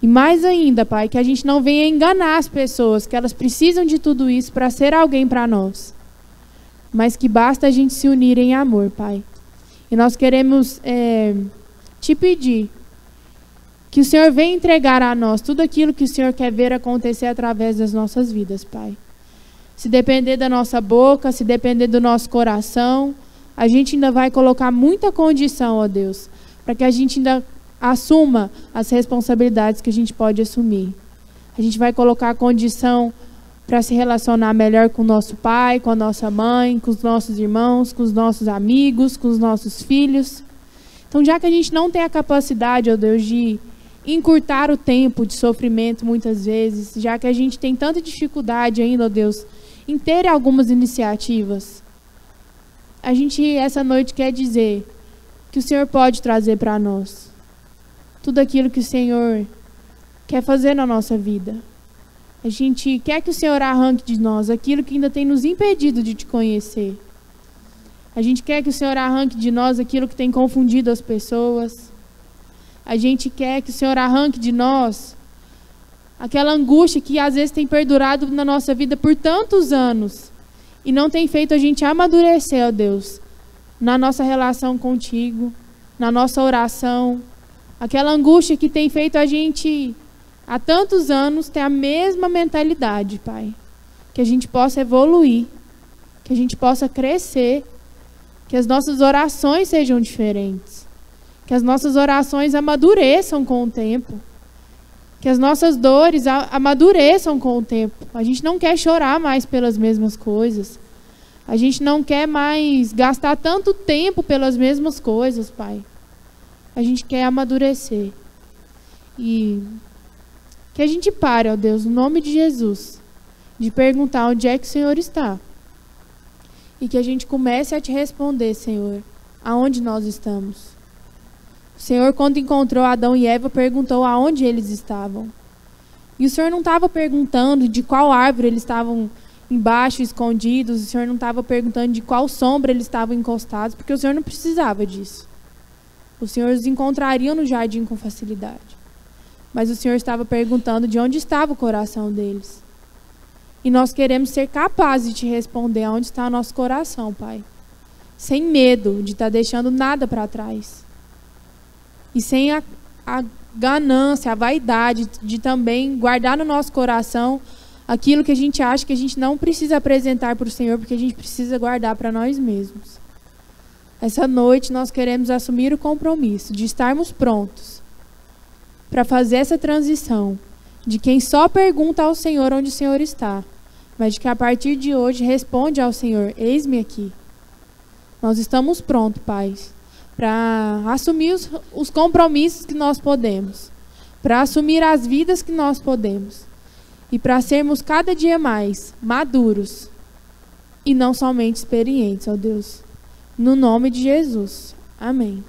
E mais ainda, Pai, que a gente não venha enganar as pessoas, que elas precisam de tudo isso para ser alguém para nós. Mas que basta a gente se unir em amor, Pai. E nós queremos te pedir que o Senhor venha entregar a nós tudo aquilo que o Senhor quer ver acontecer através das nossas vidas, Pai. Se depender da nossa boca, se depender do nosso coração, a gente ainda vai colocar muita condição, ó Deus, para que a gente ainda assuma as responsabilidades que a gente pode assumir. A gente vai colocar a condição para se relacionar melhor com o nosso pai, com a nossa mãe, com os nossos irmãos, com os nossos amigos, com os nossos filhos. Então, já que a gente não tem a capacidade, ó Deus, de encurtar o tempo de sofrimento muitas vezes, já que a gente tem tanta dificuldade ainda, ó Deus, em ter algumas iniciativas, a gente essa noite quer dizer que o Senhor pode trazer para nós tudo aquilo que o Senhor quer fazer na nossa vida. A gente quer que o Senhor arranque de nós aquilo que ainda tem nos impedido de te conhecer. A gente quer que o Senhor arranque de nós aquilo que tem confundido as pessoas. A gente quer que o Senhor arranque de nós aquela angústia que às vezes tem perdurado na nossa vida por tantos anos e não tem feito a gente amadurecer, ó Deus, na nossa relação contigo, na nossa oração. Aquela angústia que tem feito a gente, há tantos anos, ter a mesma mentalidade, Pai. Que a gente possa evoluir, que a gente possa crescer, que as nossas orações sejam diferentes, que as nossas orações amadureçam com o tempo, que as nossas dores amadureçam com o tempo. A gente não quer chorar mais pelas mesmas coisas. A gente não quer mais gastar tanto tempo pelas mesmas coisas, Pai. A gente quer amadurecer. E que a gente pare, ó Deus, no nome de Jesus, de perguntar onde é que o Senhor está. E que a gente comece a te responder, Senhor, aonde nós estamos. O Senhor, quando encontrou Adão e Eva, perguntou aonde eles estavam. E o Senhor não estava perguntando de qual árvore eles estavam embaixo, escondidos. O Senhor não estava perguntando de qual sombra eles estavam encostados, porque o Senhor não precisava disso. O Senhor os encontraria no jardim com facilidade. Mas o Senhor estava perguntando de onde estava o coração deles. E nós queremos ser capazes de te responder aonde está o nosso coração, Pai. Sem medo de estar deixando nada para trás. E sem a ganância, a vaidade de também guardar no nosso coração aquilo que a gente acha que a gente não precisa apresentar para o Senhor, porque a gente precisa guardar para nós mesmos. Essa noite nós queremos assumir o compromisso de estarmos prontos para fazer essa transição de quem só pergunta ao Senhor onde o Senhor está, mas de que a partir de hoje responde ao Senhor: eis-me aqui. Nós estamos prontos, Pai, para assumir os compromissos que nós podemos, para assumir as vidas que nós podemos e para sermos cada dia mais maduros e não somente experientes, ó Deus. No nome de Jesus. Amém.